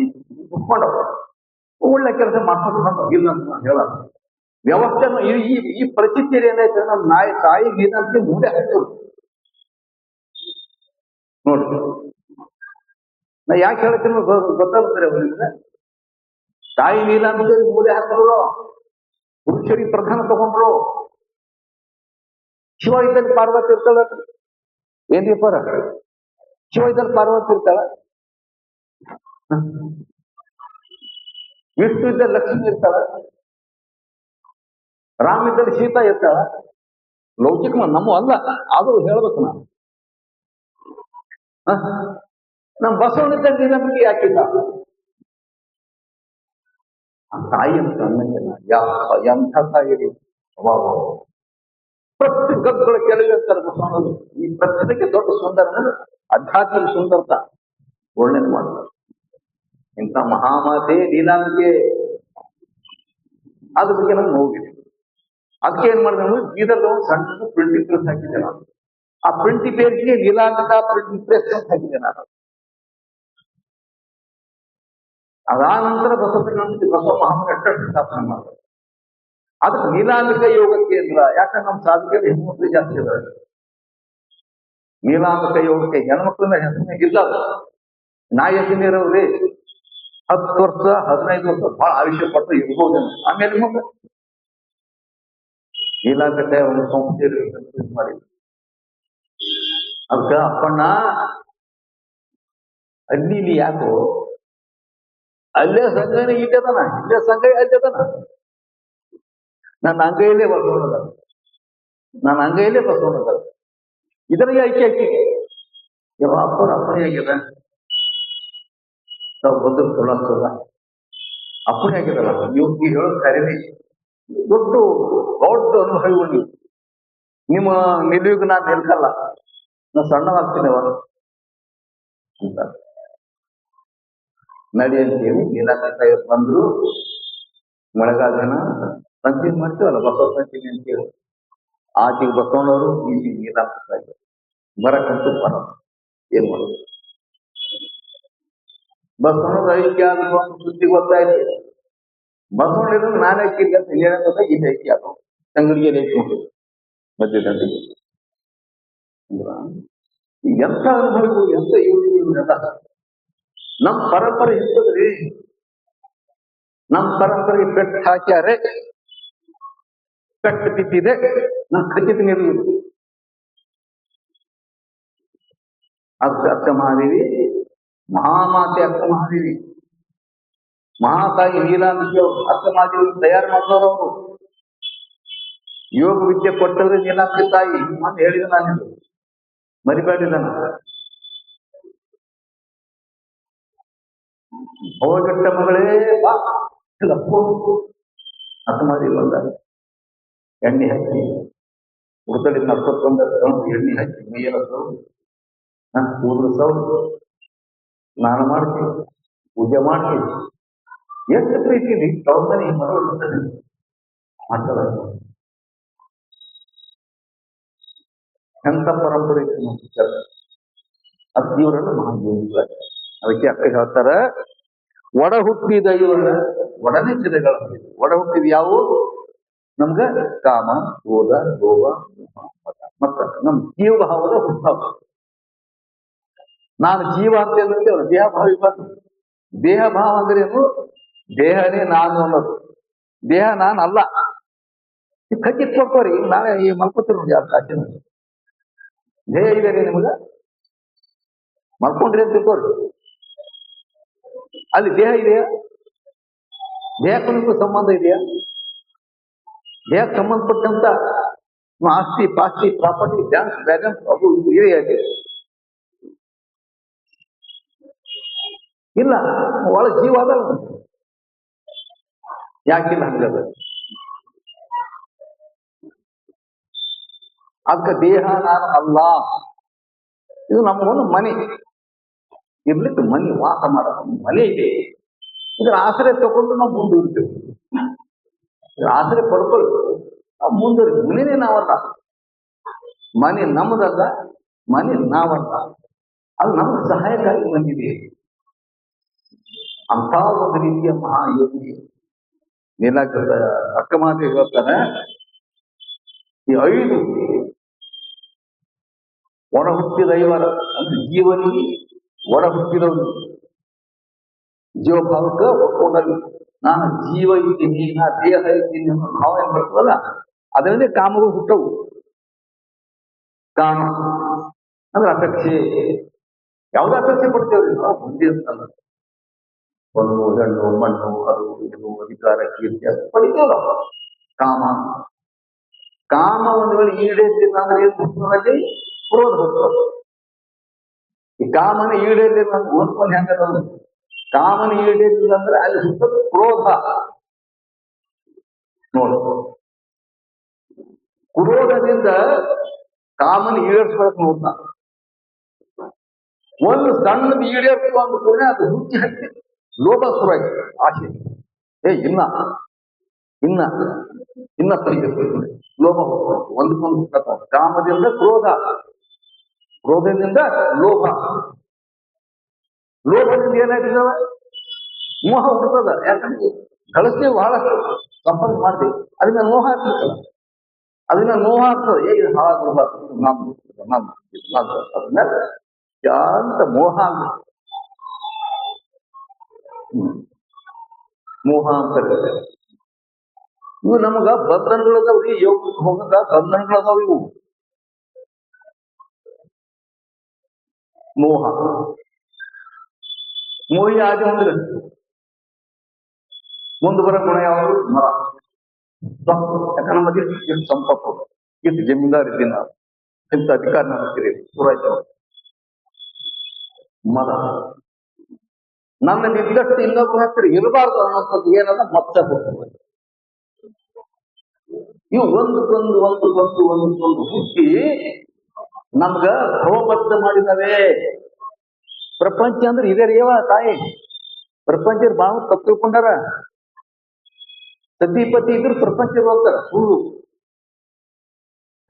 ಹುಟ್ಕೊಂಡವ ಒಳ್ಳೆ ಕೆಲಸ ಮಾಡ್ಕೊಂಡು ಇಲ್ಲ ಅಂತ ನಾನು ಹೇಳೋದು ವ್ಯವಸ್ಥೆ ಈ ಪರಿಸ್ಥಿತಿಯಲ್ಲಿ ಏನೈತೆ ನಮ್ಮ ತಾಯಿಗೆ ಏನಂತ ಮೂಲೆ ಹಾಕ್ತದೆ ನೋಡಿ ನಾ ಯಾಕೆ ಹೇಳ್ತೀನಿ ಗೊತ್ತಾಗ್ತಾರೆ ಅವರಿಂದ ತಾಯಿ ನೀಲ ಅಂತ ಮೂಲೆ ಹಾಕಿದ್ರು ಪುರುಷರಿಗೆ ಪ್ರಧಾನ ತಗೊಂಡ್ರು ಶಿವ ಇದ್ದಲ್ಲಿ ಪಾರ್ವತಿ ಇರ್ತಾಳ ಏನ್ರಿ ಪರ ಶಿವ ಇದ್ದಲ್ಲಿ ಪಾರ್ವತಿ ಇರ್ತಾಳ ವಿಷ್ಣು ಇದ್ದಲ್ಲಿ ಲಕ್ಷ್ಮಿ ಇರ್ತಾಳ ರಾಮ ಇದ್ದಲ್ಲಿ ಸೀತಾ ಇರ್ತಾಳ ಲೌಕಿಕ ನಮ್ಮ ಅಲ್ಲ ಅದು ಹೇಳ್ಬೇಕು ನಾನು ನಮ್ಮ ಬಸವನಿದ್ದಲ್ಲಿ ನಂಬಿಕೆ ಯಾಕಿಲ್ಲ ತಾಯಿ ಅಂತ ಅನ್ನಂಗಿಲ್ಲ ಎಂಥ ತಾಯಿ ಪ್ರತಿ ಗಬ್ಬಗಳ ಕೆಲವು ಅಂತಾರೆ ಬಸವಣ್ಣರು ಈ ಪ್ರತಿಗೆ ದೊಡ್ಡ ಸುಂದರ ಆಧ್ಯಾತ್ಮಿಕ ಸುಂದರತ ವರ್ಣನೆ ಮಾಡ್ತಾರೆ ಇಂಥ ಮಹಾಮಾತೆ ಲೀಲಾಂಬಿಕೆ ಅದ್ರ ಬಗ್ಗೆ ನಮ್ಗೆ ಹೋಗಿದೆ ಅದಕ್ಕೆ ಏನ್ ಮಾಡಿದೆ ಅಂದ್ರೆ ಬೀದರ್ದ ಒಂದು ಸಣ್ಣ ಪ್ರಿಂಟಿಂಗ್ ಪ್ರೆಸ್ ಹಾಕಿದ್ದೆ ನಾನು ಆ ಪ್ರಿಂಟಿಂಗ್ ಪೇಜ್ಗೆ ಲೀಲಾಂಬಿಕಾ ಪ್ರಿಂಟಿಂಗ್ ಪ್ರೆಸ್ ಅಂತ ಹಾಕಿದ್ದೆ ನಾನು ಅದಾನಂತರ ಬಸವ ಮಹಾಮಂತ್ರ ಟ್ರಸ್ಟ್ ಸ್ಥಾಪನೆ ಮಾಡಿದೆ ಅದಕ್ಕೆ ನೀಲಾಂಬಿಕಾ ಯೋಗ ಕೇಂದ್ರ ಯಾಕಂದ್ರೆ ನಮ್ಮ ಸಾಧಕರು ಹೆಣ್ಮಕ್ಳು ಜಾಸ್ತಿ ಇದ್ದಾರೆ ನೀಲಾಂಬಿಕಾ ಯೋಗಕ್ಕೆ ಹೆಣ್ಮಕ್ಳನ್ನ ಹೆಸರಿನ ಇಲ್ಲ ನಾ ಎಷ್ಟಿರವ್ರಿ 10 ವರ್ಷ 15 ವರ್ಷ ಬಹಳ ಆಯುಷ್ಯ ಪಟ್ಟು ಇರ್ಬೋದು ಆಮೇಲೆ ಮಗ ನೀಲಾಂಬಿಕಾ ಒಂದು ಸಂಸ್ಥೆ ಮಾಡಿ ಅದಕ್ಕೆ ಅಪ್ಪಣ್ಣ ಅಲ್ಲಿ ಇಲ್ಲಿ ಯಾಕೋ ಅಲ್ಲೇ ಸಂಘನೇ ಇದ್ದದನ ಇಲ್ಲೇ ಸಂಘ ಅಲ್ಲದನ ನನ್ನ ಅಂಗೈಯಲ್ಲೇ ಬಸವಣ್ಣದ ನನ್ನ ಅಂಗೈಯಲ್ಲೇ ಬಸವಣ್ಣದ ಇದರಿಗೆ ಐಕೆ ಯಾವ ಅಪ್ಪನ ಅಪ್ಪನೇ ಆಗ್ಯದ ತಾವು ಬಂದು ತೊಳಸ್ತದ ಅಪ್ಪಣೆ ಆಗಿರಲ್ಲ. ನೀವು ಹೇಳೋದು ಕರೀರಿ, ದೊಡ್ಡ ದೊಡ್ಡ ಅನುಭವಿಗಳು ನೀವು. ನಿಮ್ಮ ನಿಲುವಿಗೆ ನಾನು ನಿಲ್ಕಲ್ಲ, ನಾ ಸಣ್ಣವಾಗ್ತೀನಿ ಅವ ಅಂತ ನಡಿ ಅಂತೇಳಿ ನೀಲಾಂಬಿಕ ಬಂದ್ರು. ಮಳೆಗಾಲ ದಿನ ಪಂಚಮಿ ಮಾಡ್ತೀವಲ್ಲ, ಬಸವ ಪಂಚಮಿ ಅಂತೇಳಿ ಆಚೆಗೆ ಬಸವಣ್ಣವರು, ಈಚೆಗೆ ನೀಲಾಂಬಿಕ ಬರಕ್ಕಂತೂ ಬರ. ಏನ್ ಮಾಡೋದು, ಬಸವಣ್ಣವ್ರ ಐಕ್ಯ ಆಗುವ ಸುದ್ದಿ ಗೊತ್ತಾಯ್ತು. ಬಸವಣ್ಣ ನಾನೇ ಐಕ್ಯ ಅಂತ ಏನಂತ ಇದು ಐಕ್ಯ ಆಗ ತಂಗಡಿಗೆ ಐಕ್ಯ ಮಧ್ಯದಲ್ಲಿ. ಎಂತ ಅನುಭವಿಗಳು, ಎಂತ ಯೋಗಿಗಳೆಲ್ಲ. ನಮ್ಮ ಪರಂಪರೆ ಇರ್ತದ್ರಿ. ನಮ್ಮ ಪರಂಪರೆಗೆ ಪೆಟ್ಟು ಹಾಕ್ಯಾರೆ, ಪೆಟ್ಟು ಬಿದ್ದಿದೆ, ನಮ್ಮ ಖಚಿತ ನಿಲ್ಲುವುದು. ಅಕ್ಕ ಮಹಾದೇವಿ, ಮಹಾಮಾತೆ ಅಕ್ಕ ಮಹಾದೇವಿ, ಮಹಾತಾಯಿ ನೀಲಾಂಬಿಕೆ ಅಕ್ಕ ಮಹಾದೇವಿ ತಯಾರು ಮಾಡಿದವರು. ಯೋಗ ವಿದ್ಯೆ ಕೊಟ್ಟವ್ರೆ ನೀಲಾಂಬಿಕೆ ತಾಯಿ ಅಂತ ಹೇಳಿದ ನಾನು, ಮರಿಬೇಡಿದ. ಹೋಗಟ್ಟ ಮಗಳೇ ಬಾ ಅಕ್ಕ ಮಹಾದೇವಿ ಬಂದಾಗ ಎಣ್ಣೆ ಹಚ್ಚಿ ಉಡುತಡಿ ನಡ್ಕೊತ್ಕೊಂಡ ಎಣ್ಣೆ ಹಚ್ಚಿ ಮೈಯೆಲ್ಲ ಸೌದು, ಕೂದಲು ಸೌದು, ಸ್ನಾನ ಮಾಡ್ತೀವಿ, ಪೂಜೆ ಮಾಡ್ತೀವಿ. ಎಷ್ಟು ಪ್ರೀತಿ ಸೌಂದರ್ಯ ಮಾಡ್ತಾರೆ. ಎಂತ ಪರಂಪರೆ ಅದು ಜೀವನ ಮಹಾಜೀವಿಗಳ. ಅದಕ್ಕೆ ಅಕ್ಕ ಹೇಳ್ತಾರ, ಒಡ ಹುಟ್ಟಿದ ಇವರ ಒಡನೆ ಚಿರಗಳ. ಒಡ ಹುಟ್ಟಿದ ಯಾವುವು ನಮ್ಗ ಕಾಮ, ಕ್ರೋಧ, ಲೋಭ, ಮತ್ತ ನಮ್ ಜೀವ ಭಾವದ ಹುಟ್ಟಾವ. ನಾನು ಜೀವ ಅಂತ ಹೇಳ್ತೇವಲ್ಲ, ದೇಹ ಭಾವ ಬಂದು. ದೇಹ ಭಾವ ಅಂದ್ರೆ ಏನು? ದೇಹನೇ ನಾನು ಅನ್ನೋದು. ದೇಹ ನಾನು ಅಲ್ಲ. ಖಚಿತ ಕೊಡ್ಕೋರಿ. ನಾಳೆ ಈ ಮಲ್ಕೋತೀರಿ ನೋಡಿ ಆ ಕಾಚಿನ ದೇಹ ಇದೆ ರೀ ನಿಮಗ, ಮಲ್ಕೊಂಡ್ರಿ ಅಂತ ತಿಳ್ಕೋರಿ. ಅಲ್ಲಿ ದೇಹ ಇದೆಯಾ? ದೇಹಕ್ಕೂ ನಿಮಗೂ ಸಂಬಂಧ ಇದೆಯಾ? ದೇಹಕ್ಕೆ ಸಂಬಂಧಪಟ್ಟಂತ ಆಸ್ತಿ ಪಾಸ್ತಿ ಪ್ರಾಪರ್ಟಿ ಬ್ಯಾಂಕ್ ಬ್ಯಾಲೆನ್ಸ್ ಅದು ಇದು ಇದೆಯಾ? ಇಲ್ಲ. ಒಳ ಜೀವ ಅದಲ್ಲ. ಯಾಕಿಲ್ಲ ಹಂಗದ? ಅದಕ್ಕೆ ದೇಹ ನಾನು ಅಲ್ಲ. ಇದು ನಮಗೊಂದು ಮನೆ ಇರ್ಲಿಕ್ಕೆ, ಮನೆ ವಾಸ ಮಾಡ ಮನೆ ಇದೆ. ಇದ್ರ ಆಶ್ರಯ ತಗೊಂಡು ನಾವು ಮುಂದುವರಿತೇವೆ. ಆಶ್ರಯ ಪಡ್ಕೊಳ್ಬೇಕು, ನಾವು ಮುಂದುವರಿ. ಮನೆನೇ ನಾವಲ್ಲ, ಮನೆ ನಮ್ಮದಲ್ಲ, ಮನೆ ನಾವಲ್ಲ. ಅದು ನಮ್ಗೆ ಸಹಾಯಕ್ಕಾಗಿ ಬಂದಿದೆ. ಅಂತ ಒಂದು ರೀತಿಯ ಮಹಾಯೋಗಿ ನೀಲಾಕರದ ಅಕ್ಕ ಮಾತು ಹೇಳ್ತಾನೆ. ಈ 5 ಒಡ ಹುಟ್ಟಿದ ಐವರ ಅಂದ್ರೆ ಜೀವನಿಗೆ ಒಡ ಹುಟ್ಟಿದವನು ಜೀವಭಾವಕ್ಕೆ ಒಪ್ಕೊಂಡಲ್ಲಿ ನಾನು ಜೀವ ಇದ್ದೀನಿ, ನಾ ದೇಹ ಇದ್ದೀನಿ ಅನ್ನೋ ಭಾವ ಏನ್ ಬರ್ತದಲ್ಲ, ಅದರಲ್ಲಿ ಕಾಮಗಳು ಹುಟ್ಟವು. ಕಾಮ ಅಂದ್ರೆ ಅಪೇಕ್ಷೆ. ಯಾವ್ದು ಅಪೇಕ್ಷೆ ಪಡ್ತೇವ್ರಿ ನಾವು? ಬುದ್ಧಿ ಅಂತಲ್ಲ, ಒಂದು ಹೆಣ್ಣು ಮಣ್ಣು ಅದು ಇದು ಅಧಿಕಾರ ಕೀರ್ತಿ ಅದು ಪಡಿತೇವಲ್ಲ. ಕಾಮ ಕಾಮ ಒಂದು ವೇಳೆ ಈಡೇರಿಲ್ಲ ಅಂದ್ರೆ ಏನು ಹುಟ್ಟುವಲ್ಲಿ ಕ್ರೋಧ ಹುಟ್ಟುವುದು. ಈ ಕಾಮನ ಈಡೇರಿಲ್ಲ ಅಂದ್ರೆ ಓದ್ಕೊಂಡು ಹೆಂಗ? ಕಾಮನ ಈಡೇರಿಲ್ಲ ಅಂದ್ರೆ ಅಲ್ಲಿ ಹುಟ್ಟೋದು ಕ್ರೋಧ. ನೋಡು, ಕ್ರೋಧದಿಂದ ಕಾಮನ ಈಡೇರಿಸ್ಬೇಕು ನೋಡ್ತ. ಒಂದು ಸಣ್ಣದು ಈಡೇರಿಸುವ ಅಂದ ಕೂಡ ಅದು ಹುಚ್ಚಿ ಹಚ್ಚಿ ಲೋಭ ಶುರುವಾಯ್ತು, ಆಸೆ. ಇನ್ನ ಇನ್ನ ಇನ್ನ ಲೋಭ ಒಂದಕ್ಕೊಂದು ಕಾಮದಿಂದ ಕ್ರೋಧ, ಕ್ರೋಧದಿಂದ ಲೋಭ, ಲೋಭದಿಂದ ಏನಾಯ್ತದ? ಮೋಹ ಹುಡ್ತದ. ಯಾಕಂದ್ರೆ ಗಳಿಸ್ತೇವೆ, ಬಹಳಷ್ಟು ಸಂಪರ್ಕ ಮಾಡ್ತೀವಿ, ಅದನ್ನ ಮೋಹ ಆಗ್ತದಲ್ಲ, ಅದನ್ನ ಮೋಹ ಆಗ್ತದೆ. ಹಾಳಾಗ್ಬಾರ್ದು ಅದನ್ನ ಶಾಂತ ಮೋಹ ಆಗ್ತದೆ. ಮೋಹ ಅಂತಾರೆ. ಇವು ನಮಗ ಬಂಧನಗಳದಾವ್ರಿ. ಯೋಗಕ್ಕೆ ಹೋಗದ ಬಂಧನಗಳದಾವ ಇವು. ಮೋಹ ಮೋಹಿ ಆಗಿ ಅಂದ್ರೆ ಮುಂದೆ ಬರೋ ಗುಣ ಯಾವುದು? ಮರ. ಯಾಕಂದ್ರೆ ನಮಗೆ ಎಷ್ಟು ಸಂಪತ್ತು, ಎಷ್ಟು ಜಮೀನ್ದಾರ್ ಇದ್ದೀನಿ ನಾವು, ಎಂತ ಅಧಿಕಾರ ಮಾಡ್ತೀರಿ, ಪೂರೈತ ಮರ. ನನ್ನದಿದ್ದಷ್ಟು ಇನ್ನೊಬ್ಬರ ಹತ್ರ ಇರಬಾರ್ದು ಅನ್ನೋಂಥದ್ದು ಏನದ ಮತ್ತ ಹೋಗ್ತದೆ. ಇವು ಒಂದಕ್ಕೊಂದು ಹುಟ್ಟಿ ನಮ್ಗ ಭವಬದ್ಧ ಮಾಡಿದವೆ. ಪ್ರಪಂಚ ಅಂದ್ರೆ ಇದೇವ ತಾಯಿ. ಪ್ರಪಂಚ ಬಾವು ತಪ್ಪು ತಿಳ್ಕೊಂಡಾರ. ಸತಿಪತಿ ಇದ್ರು ಪ್ರಪಂಚ ಹೋಗ್ತಾರ, ಸುಳ್ಳು.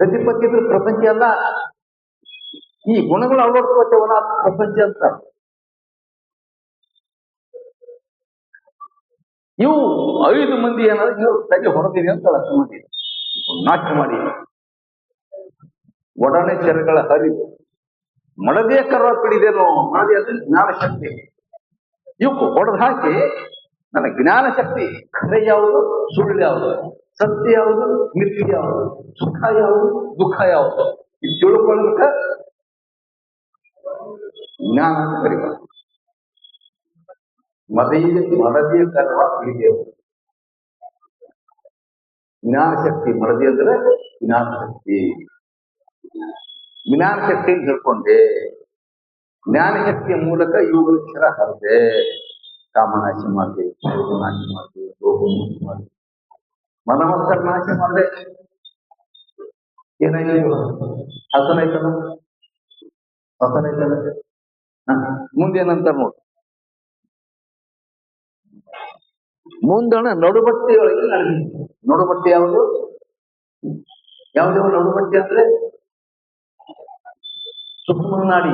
ಸತಿಪತಿ ಇದ್ರು ಪ್ರಪಂಚ ಅಲ್ಲ. ಈ ಗುಣಗಳು ಅಳವಡಿಸ್ಕೋತೇವಲ್ಲ ಪ್ರಪಂಚ ಅಂತ. ಇವು 5 ಮಂದಿ ಏನಾದ್ರು ಇವ್ರು ತಲೆ ಹೊಡೆದಿದೆ ಅಂತ ಮಂದಿ ನಾಶ ಮಾಡಿ ಒಡನೆ ಚೆರಗಳ ಹರಿವು ಮಡದೇ ಕರ್ವ ಪಿಡಿದೇನೋ ಮಡದಿ ಅಂದ್ರೆ ಜ್ಞಾನ ಶಕ್ತಿ. ಇವಕ್ಕೆ ಹೊಡೆದು ಹಾಕಿ ನನ್ನ ಜ್ಞಾನ ಶಕ್ತಿ ಖರೆ ಯಾವುದು, ಸುಳ್ಳು ಯಾವುದು, ಸತ್ಯ ಯಾವುದು, ಮಿಥ್ಯ ಯಾವುದು, ಸುಖ ಯಾವುದು, ದುಃಖ ಯಾವುದು, ಇದು ತಿಳ್ಕೊಳ್ಳೋದಕ್ಕ ಜ್ಞಾನ ಅಂತ ಕರೀತಾರೆ. ಮಡದಿಯ ಕರ್ವ ಪಿಡಿದೇವು. ಜ್ಞಾನ ಶಕ್ತಿ ಮಡದಿ ಅಂದ್ರೆ ಜ್ಞಾನ ಶಕ್ತಿ. ಜ್ಞಾನ ಶಕ್ತಿಯನ್ನು ತಿಳ್ಕೊಂಡೆ, ಜ್ಞಾನ ಶಕ್ತಿಯ ಮೂಲಕ ಇವುಗಳ ಹರದೆ ಕಾಮನಾಶಿ ಮಾಡಿದೆ, ನಾಶಿ ಮಾಡಿದೆ, ಲೋಭ ಮಾಡಿದೆ, ಮನಮತ್ತರ ನಾಶ ಮಾಡಿದೆ. ಏನಾಯ್ತು? ಹಸನೈತನ ಮುಂದೇನಂತಾರ ನೋಡಿ. ಮುಂದಣ ನಡುಬಟ್ಟೆಯೊಳಗೆ ನಡೆದಿದೆ. ನಡುಬಟ್ಟೆ ಯಾವುದು? ಯಾವ್ದು ನಡುಬಟ್ಟೆ ಅಂದ್ರೆ ಸೂಕ್ಷ್ಮ ನಾಡಿ.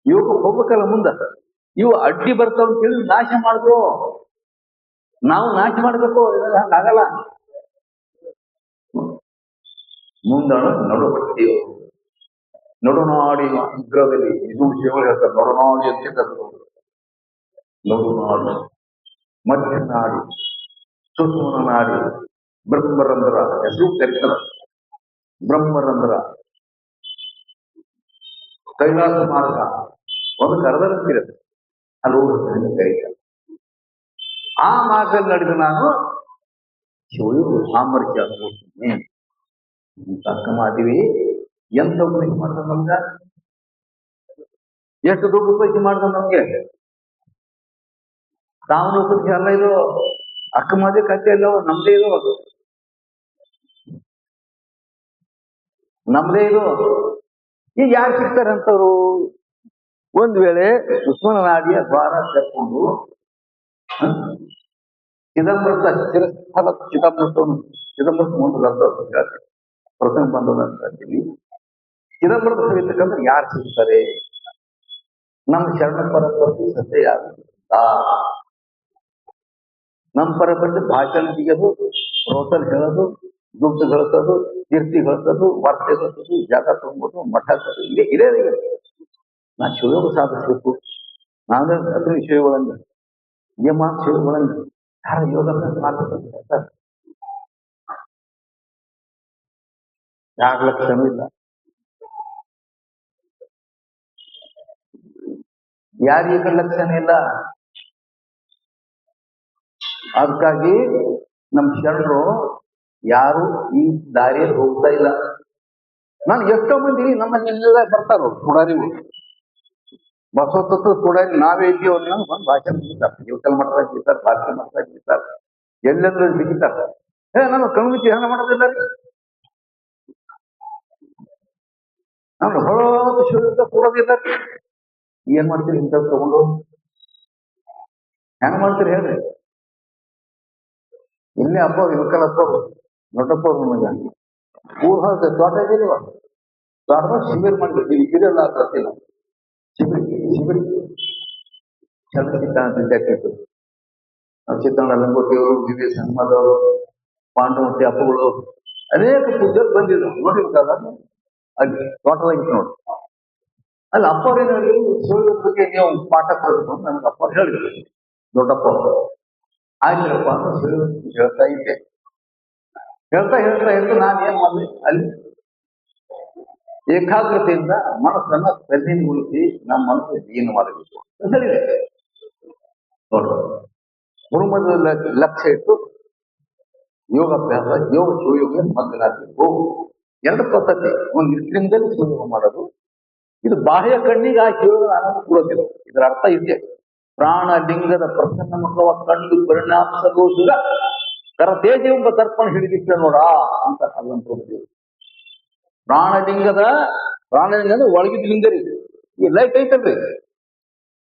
ಇವಾಗ ಹೋಗ್ಬೇಕಲ್ಲ ಮುಂದ. ಇವು ಅಡ್ಡಿ ಬರ್ತಾವ ಅಂತ ಹೇಳಿ ನಾಶ ಮಾಡಿದ್ರು. ನಾವು ನಾಶ ಮಾಡ್ಬೇಕು, ಇದೆಲ್ಲ ಹಂಗಾಗಲ್ಲ. ಮುಂದಣ ನಡುಬಟ್ಟೆಯು ನಡುನಾಡಿ ಉಗ್ರದಲ್ಲಿ ಇದು ಶಿವ ಹೇಳ್ತಾರೆ. ನಡುನಾಡಿ ಅಂತ ಕರೆದು ನಡುನಾಡಿ, ಮಧ್ಯ ನಾಡಿ, ಸೂಕ್ಷ್ಮ ನಾಡಿ, ಬ್ರಹ್ಮರಂಧ್ರ ಹೆಸರು ಕರಿತಾರ. ಬ್ರಹ್ಮರಂಧ್ರ, ಕೈಲಾಸ ಮಾರ್ಗ ಒಂದು ಕರೆದರಂತಿರುತ್ತೆ. ಅಲ್ಲಿ ಹೋಗಿ ಕರೀತಾರೆ. ಆ ಮಾರ್ಗದಲ್ಲಿ ನಡೆದು ನಾನು ಶಿವಳು ಸಾಮರ್ಥ್ಯ ಅನ್ಬೋಡ್ತೀನಿ ತಕ್ಕ ಮಾಡಿವಿ. ಎಂತ ಉಪಯೋಗ ಮಾಡ್ದ ನಮ್ಗ? ಎಷ್ಟು ದುಡ್ಡು ಉಪಯೋಗ ಮಾಡ್ದ ನಮ್ಗೆ? ತಾವನು ಉಪಯೋಗ ಅಲ್ಲ ಇದು. ಅಕ್ಕ ಮದುವೆ ಕಥೆ ಅಲ್ಲ, ನಮ್ದೇ ಇದು, ನಮ್ದೇ ಇದು. ಈಗ ಯಾರು ಸಿಗ್ತಾರಂತವ್ರು? ಒಂದ್ ವೇಳೆ ಉಸ್ಮಾನ ನಾಡಿಯ ದ್ವಾರ ಕರ್ಕೊಂಡು ಚಿದಂಬರದ ಶಿರಸ್ಥಲ ಚಿದಂಬರದ ಮುಂದೆ ಬರ್ತಾರೆ. ಪ್ರಥಮ ಬಂದದಂತೀವಿ. ಚಿದಂಬರದ ಸವಿತಕ್ಕಂದ್ರೆ ಯಾರು ಸಿಗ್ತಾರೆ? ನಮ್ಮ ಶರಣ ಪರಂಪರೆ ಸತ್ಯ ಯಾರು? ನಮ್ಮ ಪರಂಪರೆ ಭಾಷಣ ತೆಗೆಯೋದು, ರೋಟಲ್ ಹೇಳೋದು, ದುಡ್ಡು ಗಳಿಸೋದು, ಕೀರ್ತಿ ಗಳಿಸೋದು, ವಾರ್ತೆ ಗಳಿಸೋದು, ಜಾಗ ತಗೊಂಬೋದು, ಮಠ ಇದೇ ನಾ ಶಿವಯೋಗ ಸಾಧಿಸ್ಬೇಕು. ನಾವೇ ಅದ್ರ ಶಿವಗಳನ್ನು ನಿಯಮ ಶಿವಗಳನ್ನು ಯಾರ ಯೋಗ ಮಾಡ್ತಾರೆ. ಯಾರ ಲಕ್ಷಣ ಇಲ್ಲ. ಯಾರೀಗ ಲಕ್ಷಣ ಇಲ್ಲ. ಅದಕ್ಕಾಗಿ ನಮ್ಮ ಶರಣರು ಯಾರು ಈ ದಾರಿಯಲ್ಲಿ ಹೋಗ್ತಾ ಇಲ್ಲ. ನಾನು ಎಷ್ಟೋ ಮಂದಿ ನಮ್ಮನ್ನೆಲ್ಲ ಬರ್ತಾರೋ ಪುಡಾರಿಗಳು, ಬಸವತತ್ವ ಪುಡಾರಿ ನಾವೇ ಇದ್ದೀವಿ. ಅವ್ರನ್ನ ಬಂದು ಭಾಷೆ ಬಿಡ್ತಾರೆ, ಯುವಕಲ್ ಮಠದಾಗ ಬಿಡ್ತಾರೆ, ಭಾಷೆ ಮಠದಾಗ ಬಿಡ್ತಾರೆ, ಎಲ್ಲೆಂದ್ರೆ ಬಿಗಿತಾರೆ. ನಾನು ಕಮ್ಯುನಿಟಿ ಹಣ ಮಾಡೋದಿಲ್ಲ ರೀ. ನಾನು ಹೊಳೋದು ಶಿವದಿಂದ ಕೊಡೋದಿಲ್ಲ. ಏನ್ ಮಾಡ್ತೀರಿ ಇಂಥ ತಗೊಂಡು? ಹೆಂಗ್ ಮಾಡ್ತೀರಿ ಹೇಳ್ರಿ? ಇಲ್ಲೇ ಹಬ್ಬ ವಿಕಲ್ ಹಬ್ಬ ದೊಡ್ಡಪ್ಪ ನಮಗೆ ಊರ್ ಹೋದ ತೋಟ ಇದೀವ. ತೋಟದಾಗ ಶಿಬಿರ್ ಮಾಡ್ಬೇಕು. ಇಲ್ಲಿ ಶಿಬಿರ ಆಗ್ತಿಲ್ಲ. ಶಿಬಿರ್ ಚಲನಚಿತ್ರ ವಿದ್ಯಾರ್ಥಿಗಳು, ಚಿತ್ರಣ ಲಂಗೋಟಿಯವರು, ದಿವ್ಯ ಸಂಗಮದವರು, ಪಾಂಡವತಿ ಅಪ್ಪಗಳು, ಅನೇಕ ಪೂಜೆಗಳು ಬಂದಿದ್ರು. ನೋಡಿರ್ತಾರ ಅಲ್ಲಿ ತೋಟದಾಗಿತ್ತು ನೋಡಿ. ಅಲ್ಲಿ ಅಪ್ಪ ಅವ್ರು ಏನ್ ಹೇಳಿದ್ರು, ಶಿವನ ಬಗ್ಗೆ ನೀವು ಪಾಠ ಕೊಡಬೇಕು ಅಂತ ನನಗೆ ಅಪ್ಪ ಹೇಳಿದ್ರು. ದೊಡ್ಡಪ್ಪ ಅವರು ಆಗಿರಪ್ಪ ಅಂತ ಶಿವ ಹೇಳ್ತಾ ಇದ್ದೆ. ಹೇಳ್ತಾ ನಾನು ಏನ್ ಮಾಡಿದೆ, ಅಲ್ಲಿ ಏಕಾಗ್ರತೆಯಿಂದ ಮನಸ್ಸನ್ನ ಸರಿಗೊಳಿಸಿ ನಮ್ಮ ಮನಸ್ಸು ಏನು ಮಾಡಬೇಕು ಅಂತ ಹೇಳಿದೆ. ಗುರುಮಂಡಲ ಲಕ್ಷ್ಯ ಇಟ್ಟು ಯೋಗಾಭ್ಯಾಸ, ಯೋಗ ಶಿವಯೋಗ ಮಗ್ಗಲಾಗಬೇಕು. 2 ಪದ್ಧತಿ. ಒಂದು ನಿಷ್ಕ್ರಿಯದಲ್ಲಿ ಶಿವಯೋಗ ಮಾಡೋದು, ಇದು ಬಾಹ್ಯ ಕಣ್ಣಿಗೆ ಆ ಶಿವಯೋಗ ಆನಂದ ಕೊಡೋದಿಲ್ಲ. ಇದರ ಅರ್ಥ ಇದೆ. ಪ್ರಾಣಲಿಂಗದ ಪ್ರಸನ್ನ ಮುಖವ ಕಂಡು ಪರಿಣಾಮಿಸಬಹುದ ಕರತೇಜ ಎಂಬ ದರ್ಪಣ ಹಿಡಿದಿಟ್ಟ ನೋಡ ಅಂತ ಅಲ್ಲಂತ ಪ್ರಾಣಲಿಂಗ ಅಂದ್ರೆ ಒಳಗಿದ ಲಿಂಗ ರೀ. ಈ ಲೈಟ್ ಐತಲ್ರಿ,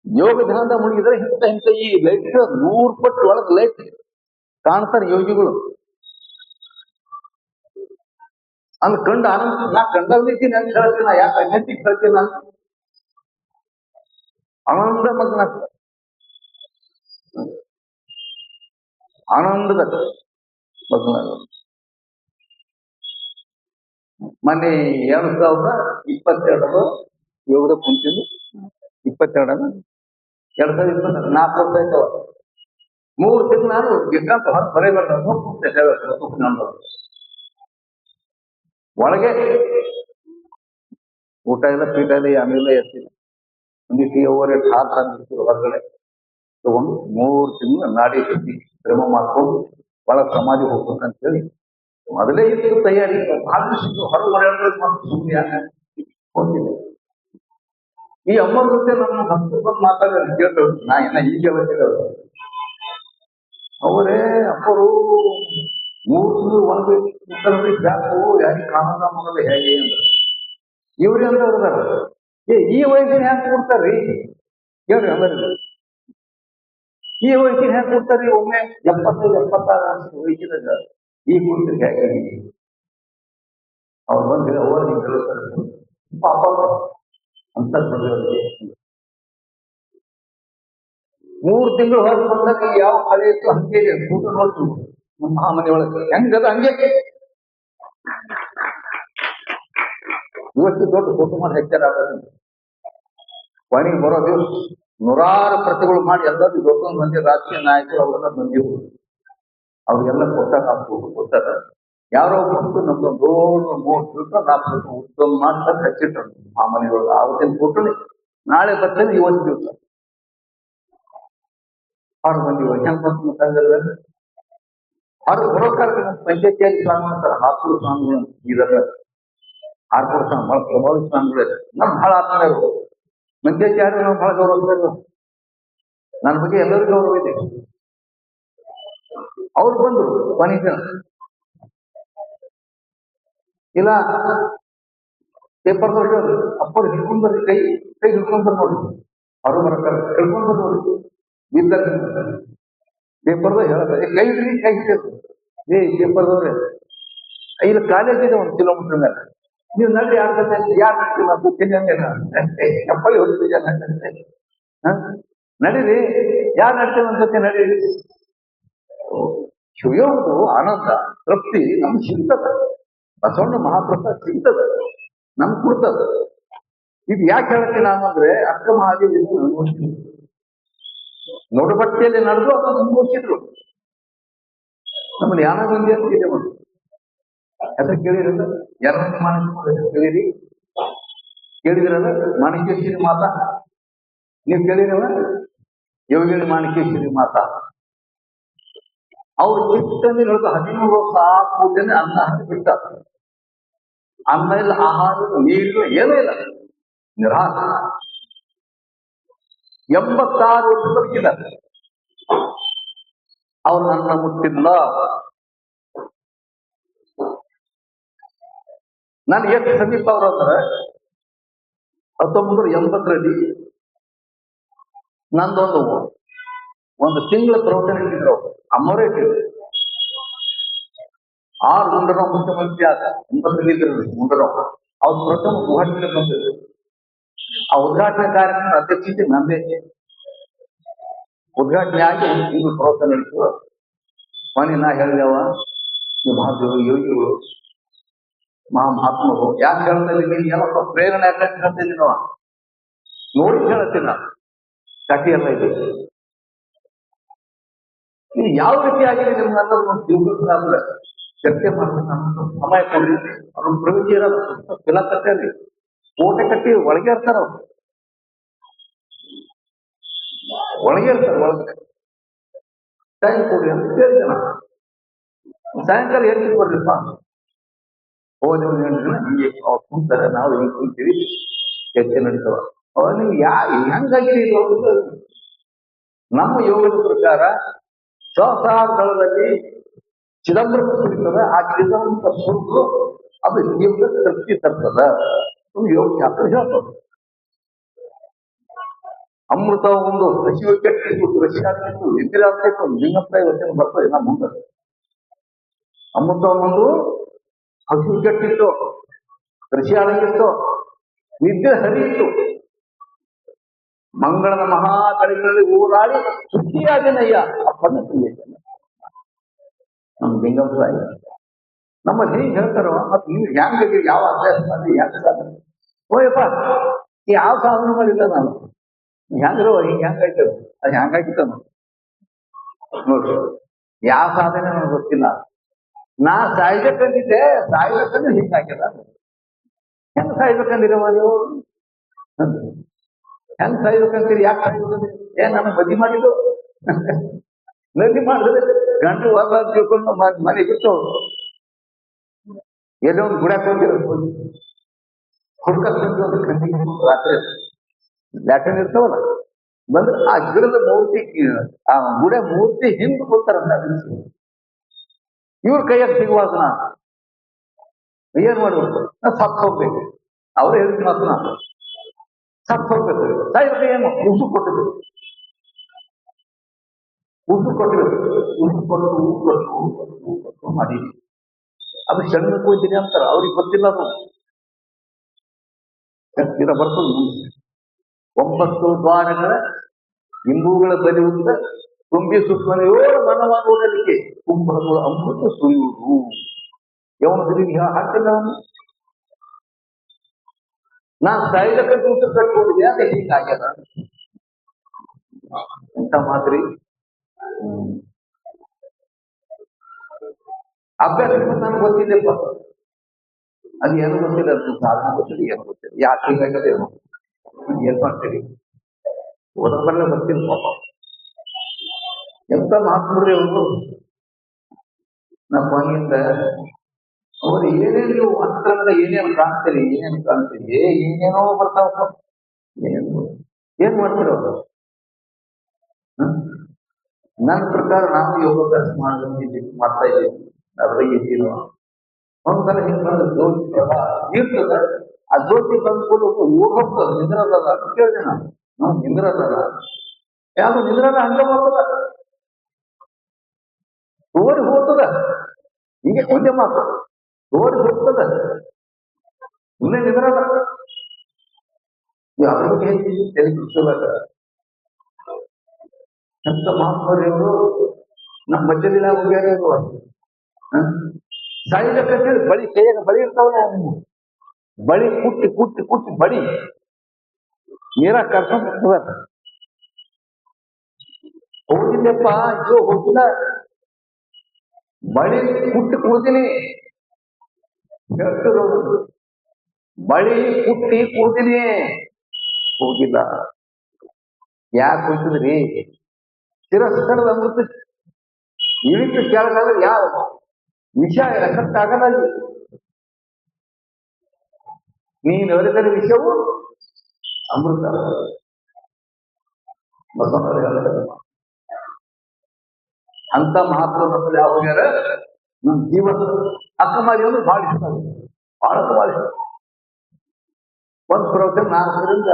ಯೋಗ ಧ್ಯಾನದ ಮುಳುಗಿದ್ರೆ ಇಂಥ ಈ ಲೈಟ್ 100 ಪಟ್ಟು ಒಳಗೆ ಲೈಟ್ ಕಾಣ್ತಾರೆ ಯೋಗಿಗಳು. ಅಲ್ಲಿ ಕಂಡು ಆನಂದ, ನಾ ಕಂಡೀತೀನಿ ಅಂತ ಹೇಳ್ತೀನಿ, ಯಾಕೆ ಅನ್ಯತಿಗೆ ಹೇಳ್ತೀನಿ ನಾನು. ಆನಂದ ಮಗ್ನ ಆನಂದದ ಮಗ್ನ. ಮೊನ್ನೆ 2022 ಯೋಗದ ಕುಂತಿದ್ದು 22 2024 ವರ್ಷ ಆಯ್ತವ. 3 ತಿಂಗಳು ನಾನು ಗೆದ್ದಂತ ಹೊರ ಬರೆಯಬಾರ್ದು ಒಳಗೆ ಊಟ ಇಲ್ಲ, ಪೀಠ ಇಲ್ಲ, ಆಮೇಲೆ ಎತ್ತಿಲ್ಲ. ಒಂದಿಷ್ಟು ಓವರ್ ಹೊರಗಡೆ ತಗೊಂಡು 3 ತಿಂಗಳು ನಾಡಿ ಸುದ್ದಿ ಶ್ರಮ ಮಾಡ್ಕೊಂಡು ಒಳಗೆ ಸಮಾಧಿ ಹೋಗ್ಬೇಕಂತ ಹೇಳಿ ಮೊದಲೇ ಇತ್ತು ತಯಾರಿ. ಭಾಳಷ್ಟು ಹೊರಗಡೆ ಸುಮ್ಮನೆ ಹೋಗಿಲ್ಲ. ಈ ಅಮ್ಮನ ಜೊತೆ ನಮ್ಮ ಹತ್ತು ಬಂದು ಮಾತಾಡೋದು ಕೇಳ್ತೇವೆ. ನಾ ಇನ್ನ ಹೀಗೆ ಬರ್ತಿದ್ದೇವೆ. ಅವರೇ ಅಪ್ಪರು 3 ತಿಂಗಳು ಒಂದು ಬ್ಯಾಕು ಯಾರಿಗೆ ಕಾನೂನ ಮಾಡೋದು ಹೇಗೆ ಅಂದ್ರೆ ಇವ್ರಿ ಅಂತ ಅವ್ರದಾರ. ಈ ವಯಸ್ಸಿನ ಹ್ಯಾಂಗ ಕೊಡ್ತಾರ್ರಿ ಹೇಳ್ರಿ ಎಲ್ಲರಿಗೂ. ಈ ವಯಸ್ಸಿನ ಹ್ಯಾಂಗ ಕೊಡ್ತಾರ್ರಿ? ಒಮ್ಮೆ 75-76 ವಯಸ್ಸಿನಾಗ ಈ ಕುರಿತು ಹೇಗೆ ಅವ್ರು ಬಂದು ಅವ್ರು ಹಿಂಗೆ ಹೇಳ್ತಾರೆ ಪಾಪ ಅಂತ. 3 ತಿಂಗಳು ಹೊರಗೆ ಬಂದಾಗ ಯಾವ ಕಳೆ ಇತ್ತು ಹಂಗೆ ಊಟ ನೋಡ್ತು ನಮ್ಮ ಮಹಾಮನೆ ಒಳಗೆ ಹೆಂಗದ ಹಂಗೆ. ಇವತ್ತು ದೊಡ್ಡ ಕುಟುಂಬ ಹೆಚ್ಚರ ಕೊನೆಗೆ ಬರೋ ದಿವಸ 100 ಪ್ರತಿಗಳು ಮಾಡಿ ಎಲ್ಲರೂ ದೊಡ್ಡ ಮಂದಿ ರಾಜಕೀಯ ನಾಯಕರು ಅವರೆಲ್ಲ ಬಂದಿರು. ಅವ್ರಿಗೆಲ್ಲ ಕೊಟ್ಟಾರ. ಯಾರೋ ಬಂದು ನಮ್ದೊಂದು ದೊಡ್ಡ 3 ದಿವಸ 4 ದಿವಸ ಉತ್ತಮ ಮಾಡ್ತಾರೆ ಹಚ್ಚಿಟ್ರು ಆ ಮನೆಯೊಳಗೆ. ಆವತ್ತಿನ ಕೊಟ್ಟು ನಾಳೆ ಬರ್ತೇನೆ, ಇವತ್ತು ದಿವಸ ಅವ್ರು ಬಂದಿವ ಹೆಂಗ್ ಬಂದ್ರೆ ಅವ್ರು ಬರೋಕಾರ ಪಂಚಾಯತಿಯಾಗಿ ಸ್ವಾಮಿ ಮಾಡ್ತಾರೆ. ಹಾಕೂರು ಸ್ವಾಮಿಗಳು ಇದರ ಆರ್ಪುರ ಸ್ವಾಮಿ ಬಹಳ ಪ್ರಭಾವಿ ಸ್ವಾಮಿಗಳು. ನಮ್ ಬಹಳ ಆತ್ಮೀಯರು. ಪಂಚಾಯತಿಯಾರು ನಾವು ಬಹಳ ಗೌರವ. ನನ್ನ ಬಗ್ಗೆ ಎಲ್ಲರಿಗೂ ಗೌರವ ಇದೆ. ಅವ್ರು ಬಂದ್ರು ಕೊನೆಗೆ ಇಲ್ಲ ಪೇಪರ್ ನೋಡಿ ಅಪ್ಪರು ಹಿಡ್ಕೊಂಡ್ ಬರ್ರಿ, ಕೈ ಹಿಡ್ಕೊಂಡ್ ಬರ್ರಿ ನೋಡಿ. ಅವರು ಬರಕಾರ ಹಿಡ್ಕೊಂಡ್ ಬರ್ರಿ ನೋಡಿ. ಪೇಪರ್ದಾಗ ಹೇಳ್ತಾರೆ ಕೈ ಹಿಡ್ರಿ, ಕೈ ಹಿಡಿಯೋದು. ಪೇಪರ್ದವ್ರೆ ಇಲ್ಲಿ ಕಾಲೇಜ್ ಇದೆ 1 ಕಿಲೋಮೀಟರ್ ಮೇಲೆ. ನೀವು ನಡ್ರಿ ಯಾರು ಚಪ್ಪಲಿ ಹೊಡಿತೀವಿ ಜನ ನಡೀರಿ, ಯಾರು ನಡ್ತೇವೆ ಅನ್ಸತ್ತೆ ನಡೀರಿ. ಶಿವಯೋಗದು ಆನಂದ ತೃಪ್ತಿ ನಮ್ಗೆ ಸಿಗ್ತದ. ಬಸವಣ್ಣ ಮಹಾಪ್ರಸಾದ ಸಿಗ್ತದ, ನಮ್ಗೆ ಕೊಡ್ತದ. ಇದು ಯಾಕೆ ಹೇಳ್ತೀನಿ ನಾನು ಅಂದ್ರೆ ಅಕ್ಕ ಮಹಾದೇವಿ ನೋಡಬಟ್ಟೆಯಲ್ಲಿ ನಡೆದು ಅದನ್ನು ಅನುಭವಿಸಿದ್ರು. ನಮ್ಮಲ್ಲಿ ಯಾನ ಬಂದಿ ಅಂತ ಇದೆ ಒಂದು ಹೆಸರು ಕೇಳಿರಲ್ಲ, ಯಾರನ್ನ ಮಾಣಿಕ್ಯ ಕೇಳಿರಿ, ಕೇಳಿದ್ರಲ್ಲ ಮಾಣಿಕ್ಯೇಶ್ವರಿ ಮಾತಾ. ನೀವು ಕೇಳಿರಲ್ಲ ಯೋಗಿನಿ ಮಾಣಿಕ್ಯೇಶ್ವರಿ ಮಾತಾ. ಅವ್ರು ಚಿಕ್ಕಂದ್ರೆ ಹೇಳಿದ್ರು 13 ವರ್ಷ ಕೂಡಲೇ ಅನ್ನ ಬಿಟ್ಟ. ಅನ್ನ ಇಲ್ಲ, ಆಹಾರ, ನೀರು ಏನೂ ಇಲ್ಲ, ನಿರಾಸ. 86 ವರ್ಷ ಬದುಕಿದ್ದಾರೆ. ಅವ್ರು ನನ್ನ ಮುಟ್ಟಿಲ್ಲ. ನಾನು ಎಷ್ಟು ಸಮೀಪ ಅವ್ರು ಅಂದ್ರೆ 1980ರಲ್ಲಿ ನಂದೊಂದು ತಿಂಗಳ ಪ್ರವಚನ ಇಟ್ಟಿದ್ರು ಅವ್ರು. ಅಮ್ಮವರೇ ಇಟ್ಟಿದ್ರು. 6 ಗುಂಡರಾವ್ ಮುಖ್ಯಮಂತ್ರಿ ಆದ 80ರಲ್ಲಿ ಇದ್ರು ಗುಂಡರಾವ್. ಅವ್ರ ಪ್ರಥಮ ಗುವಾಹಟಿಗೆ ಬಂದಿದ್ರು. ಆ ಉದ್ಘಾಟನಾ ಕಾರ್ಯಕ್ರಮ ಅಧ್ಯಕ್ಷತೆ ನಂದೇ. ಉದ್ಘಾಟನೆ ಆಗಿ 1 ತಿಂಗಳು ಪ್ರವಚನ ಇಟ್ಟು ಮನೆ ನಾ ಹೇಳಿದವ ಮಹಾದೇವರು ಯೋಗಿಗಳು ಮಹಾತ್ಮರು ಯಾಕೆ ಹೇಳ್ತಾರೆ ಏನಪ್ಪ ಪ್ರೇರಣೆ ಯಾಕಂತ ಹೇಳ್ತೀನಿ ನಾವ ನೋಡಿ ಹೇಳ್ತೀನಿ. ನಾನು ಕಟಿ ಎಲ್ಲ ಇದೆ. ಇದು ಯಾವ ರೀತಿ ಆಗಿದೆ ನಿಮ್ಗೆಲ್ಲರೂ ಅಂದ್ರೆ ಚರ್ಚೆ ಮಾಡ್ಬೇಕು. ಸಮಯ ಕೊಡ್ರಿ. ಅವ್ರ ಪ್ರವೇಶ ಇರೋದು ಫಿಲ ಕಟ್ಟೇರಿ, ಕೋಟೆ ಕಟ್ಟಿ ಒಳಗೆ ಇರ್ತಾರ. ಅವ್ರು ಒಳಗೆ ಇರ್ತಾರೆ. ಒಳಗೆ ಟೈಮ್ ಕೊಡ್ರಿ ಅಂತ ಕೇಳಿದೆ ನಾನು. ಸಾಯಂಕಾಲ ಹೇಳ್ತೀನಿ ಬರ್ರಿಪ್ಪ. ಹೋದ ಹಿಂಗೆ ಅವ್ರು ಕುಂತಾರೆ, ನಾವು ಹಿಂಗೆ ಕುಂತೀವಿ, ಚರ್ಚೆ ನಡೀತಾವ. ಅವಾಗ ನೀವು ಹೆಂಗಾಗಿ ನಮ್ಮ ಯೋಗದ ಪ್ರಕಾರ ಸಹಸ್ರಾರದಲ್ಲಿ ಚಿದಂಬರ ಕುರಿತದ. ಆ ಚಿದಂಬರ ಸುಟ್ಟು ಅದು ಜೀವದ ತೃಪ್ತಿ ತರ್ತದ. ಯೋಗ ಶಾಸ್ತ್ರ ಹೇಳ್ತದೆ. ಅಮೃತ ಒಂದು ಹಸಿವು ಕೆಟ್ಟಿತ್ತು, ರಶಿಯಾಗಿತ್ತು, ಇಂದಿರಾಗಿತ್ತು, ಲಿಂಗಪ್ಪ ವಚನ ಬರ್ತದೆ ನಮ್ಮ ಮುಂದೆ. ಅಮೃತ ಒಂದು ಹಸಿವು ಕೆಟ್ಟಿತ್ತು, ರಶಿಯಾಗಿತ್ತು, ನಿದ್ದೆ ಹರಿಯಿತ್ತು. ಮಂಗಳದ ಮಹಾಕಳಿಗಳಲ್ಲಿ ಊರಾಡಿ ಸುಖಿಯಾದನಯ್ಯ ಅಪ್ಪನ ಪ್ರಿಯಜನ. ನಮ್ಮ ಲಿಂಗಪ್ಪ ನಮ್ಮ ಹೀಗೆ ಹೇಳ್ತಾರ. ಮತ್ತೆ ನೀವು ಹೆಂಗಾಗಿ ಯಾವ ಅಭ್ಯಾಸ ಮಾಡಿ ಹೆಂಗ ಸಾಧನೆ? ಓಯಪ್ಪ ಯಾವ ಸಾಧನೆ ಮಾಡಿಲ್ಲ ನಾನು. ಹೆಂಗ್ರೋ ಹಿಂಗೆ ಹೆಂಗಾಯ್ತದ? ಅದು ಹೆಂಗಾಗಿತ್ತ ನೋಡ್ರಿ. ಯಾವ ಸಾಧನೆ ನನಗೆ ಗೊತ್ತಿಲ್ಲ. ನಾ ಸಾಯ್ಬೇಕಂದಿದ್ದೆ, ಸಾಯ್ಬೇಕಂದ್ರೆ ಹಿಂಗಾಗ್ಯದ. ಹೆಂಗ್ ಸಾಯ್ಬೇಕಂದಿರವ ನೀವು? ಹೆಂಗ್ ಸಾಯ್ಬೇಕಂತೀರಿ? ಯಾಕೆ ಸಾಯ್ಬೇಕಂದ್ರಿ? ನನಗೆ ಬದಿ ಮಾಡಿದ್ದು ನದಿ ಮಾಡಿದ್ರೆ ಗಂಟು ವಾದ ತಿಳ್ಕೊಂಡು ಮನೆ ಬಿಟ್ಟು ಎಲ್ಲೋ ಒಂದು ಗುಡಕ್ಕೆ ಹೋಗಿರೋದು ಹುಡ್ಕೊಂಡು ರಾತ್ರಿ ಲ್ಯಾಟ್ರಿನ್ ಇರ್ತಾವಲ್ಲ ಬಂದ್ರೆ ಆ ಗಿಡದ ಮೂರ್ತಿ, ಆ ಗುಡೆ ಮೂರ್ತಿ ಹಿಂದ್ ಕೊಡ್ತಾರಂತ. ಇವ್ರ ಕೈಯಾಗ ಸಿಗುವಾಗ ನಾ ಏನ್ ಮಾಡ್ಬೇಕು? ನಾ ಸತ್ತು ಹೋಗ್ಬೇಕು. ಅವ್ರು ಹೇಳಿದ ಮಾತು ನಾ ಸತ್ತು ಹೋಗ್ಬೇಕು. ಸಾಯ್ಬೇಕು. ಏನು ಉಸು ಕೊಟ್ಟಿದ್ರು, ಉಸು ಕೊಟ್ಟಿದ್ರು, ಉಸು ಕೊಟ್ಟು ಮಾಡಿ ಅದು ಶರಣಕ್ಕೆ ಹೋಗ್ತೀನಿ ಅಂತಾರ. ಅವ್ರಿಗೆ ಗೊತ್ತಿಲ್ಲ ಅದು ತೀರ ಬರ್ತದ. 9 ದ್ವಾರಗಳ ಹಿಂದೂಗಳ ಬಲಿಯುತ್ತ ತುಂಬಿ ಸುತ್ತಲ 7 ಮನವಾಗುವುದಕ್ಕೆ ಕುಂಭಗಳು ಅಮೃತ ಸುರಿಯುವುದು. ಯವನದಲ್ಲಿ ಹಾಕಿಲ್ಲ ಅವನು. ನಾ ಸಾಯ್ಲಕ್ಕೆ ಸೂತ್ರ ಕಟ್ಕೊಂಡಿದ್ದೆ ಅದೇ ಹೀಗಾಗ್ಯದ ಅಂತ ಮಾತ್ರಿ. ಅಭ್ಯಾಸ ನನಗೆ ಗೊತ್ತಿಲ್ಲಪ್ಪ. ಅದು ಏನು ಗೊತ್ತಿಲ್ಲ, ಅದು ಸಾಧನ ಗೊತ್ತಿಲ್ಲ, ಏನು ಗೊತ್ತಿಲ್ಲ. ಯಾಕೆ ಹೀಗಾಗದೆ ಏನು ಏನ್ ಮಾಡ್ತೀರಿ? ಓದಬಲ್ಲ ಗೊತ್ತಿಲ್ಲ ಪಾಪ. ಎಂತ ಮಹಾತ್ಮರಿ ಅವರು. ನಮ್ಮ ಮನೆಯಿಂದ ಅವರು ಏನೇನು ಅಂತರದ ಏನೇನು ಕಾಣ್ತೀರಿ, ಏನೇನು ಕಾಣ್ತೀರಿ, ಏನೇನೋ ಬರ್ತಾವ. ಏನ್ ಮಾಡ್ತೀರ ಅವರು? ನನ್ನ ಪ್ರಕಾರ ನಾವು ಯೋಗಾಭ್ಯಾಸ ಮಾಡ್ತಾ ಇದ್ದೀವಿ. ಅದ್ರಾಗ ಇದ್ದೀನೋ ಒಂದ್ಸಲ ಹಿಂಗ್ ಬಂದು ಜ್ಯೋತಿ ಇರ್ತದ. ಆ ಜ್ಯೋತಿ ಬಂದ್ಕೊಂಡು ಊರ್ ಹೋಗ್ತದ. ನಿಂದ್ರದ ಅಂತ ಕೇಳಿದೆ ನಾವು. ನಿಂದ್ರದ ಯಾವ್ದು ನಿಂದ್ರದ ಹಂಗ ಬರ್ತದ, ಓಡಿ ಹೋಗ್ತದ. ಹೀಗೆ ಒಂದೇ ಮಾತು, ಓಡಿ ಹೋಗ್ತದ, ಮುಂದೆ ನಿಂದ್ರದ. ಅದ್ರ ಬಗ್ಗೆ ತಿಳಿಸ್ಬೇಕ ಅಂತ ಮಹಾತ್ಮರಿಯವರು ನಮ್ಮ ಮಧ್ಯದಲ್ಲಿ ಹೋಗ್ಯಾರ. ಸಾಯ್ಬೇಕಂತೇಳಿ ಬಳಿ ಕೈಯಾಗ ಬಳಿ ಇರ್ತಾವಲ್ಲ, ಬಳಿ ಕುಟ್ಟಿ ಕುಟ್ಟಿ ಕುಟ್ಟಿ ಬಳಿ ನೀರ ಕರ್ಕೊಂಡ್ ಹೋಗಿಲ್ಲಪ್ಪ. ಅಯ್ಯೋ ಹೋಗಿಲ್ಲ, ಬಳಿ ಕುಟ್ಟಿ ಕೂದಿನಿ ಹೇಳ್ತಿರೋದು. ಬಳಿ ಕುಟ್ಟಿ ಕೂದಿನಿ ಹೋಗಿಲ್ಲ. ಯಾಕೆ ಹೋಗಿದ್ರಿ? ತಿರಸ್ಕರದ ಅಮೃತ ಇಳಿತು ಕೆಳಗಾದ್ರೆ ಯಾರು ವಿಷ ಎಫೆಕ್ಟ್ ಆಗಲ್ಲ. ನೀನು ಅರಿತರ ವಿಷಯವು ಅಮೃತ. ಅಂತ ಮಹಾತ್ಮ ಯಾವಾಗ ನಮ್ಮ ಜೀವನ ಅಕ್ಕಮಾರಿಯನ್ನು ಭಾಳ ಇಷ್ಟ, ಭಾಳ ಭಾಳ ಇಷ್ಟ. ಒಂದು ಪ್ರೋಗ್ರಾಮ್ 4ರಿಂದ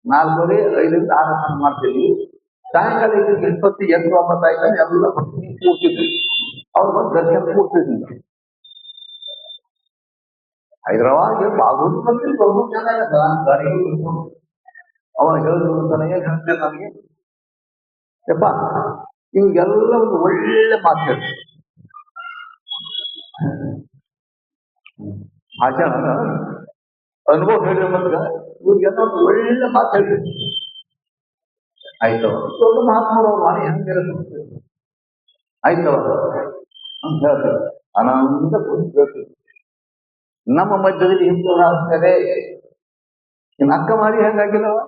5ರಿಂದ 6 ಮಾಡ್ತೀವಿ. ಸಾಯಂಕಾಲ 20, 8, 9 ಆಯ್ತು ಎಲ್ಲ ಕೂಡ್ತಿದ್ವಿ. ಅವ್ರು ಬಂದು ದರ್ಶನ ಕೂಡ್ತಿದ್ವಿ. ಹೈದರಾಬಾದ್ ಬಾಗೂರು ಬಂದಿಲ್ಲ, ಬಹು ಚೆನ್ನಾಗದ ಗಾಡಿ. ಅವನು ಹೇಳಿದ್ರು ಅಂತಾನೆ ಏನ್ ಹೇಳ್ತೇನೆ ನನಗೆ, ಯಪ್ಪ ಇವ್ರಿಗೆಲ್ಲ ಒಂದು ಒಳ್ಳೆ ಮಾತು ಹೇಳಿ ಭಾಷಣ ಅನುಭವ ಹೇಳಿ ಬಂದ್ರೆ ಇವ್ರಿಗೆಲ್ಲ ಒಂದು ಒಳ್ಳೆ ಮಾತು ಹೇಳಿ ಆಯ್ತವ. ದೊಡ್ಡ ಮಹಾತ್ಮರು ಮಾಡಿ ಹೆಂಗೆ ಆಯ್ತವ ಅಂತ ಹೇಳ್ತಾರೆ. ಆನಂದ ಹೇಳ್ತೀವಿ. ನಮ್ಮ ಮಧ್ಯದಲ್ಲಿ ಹಿಂದೂ ಆಗ್ತಾರೆ. ಇನ್ನು ಅಕ್ಕ ಮಾಡಿ ಹೆಂಗಾಗಿಲ್ಲವ,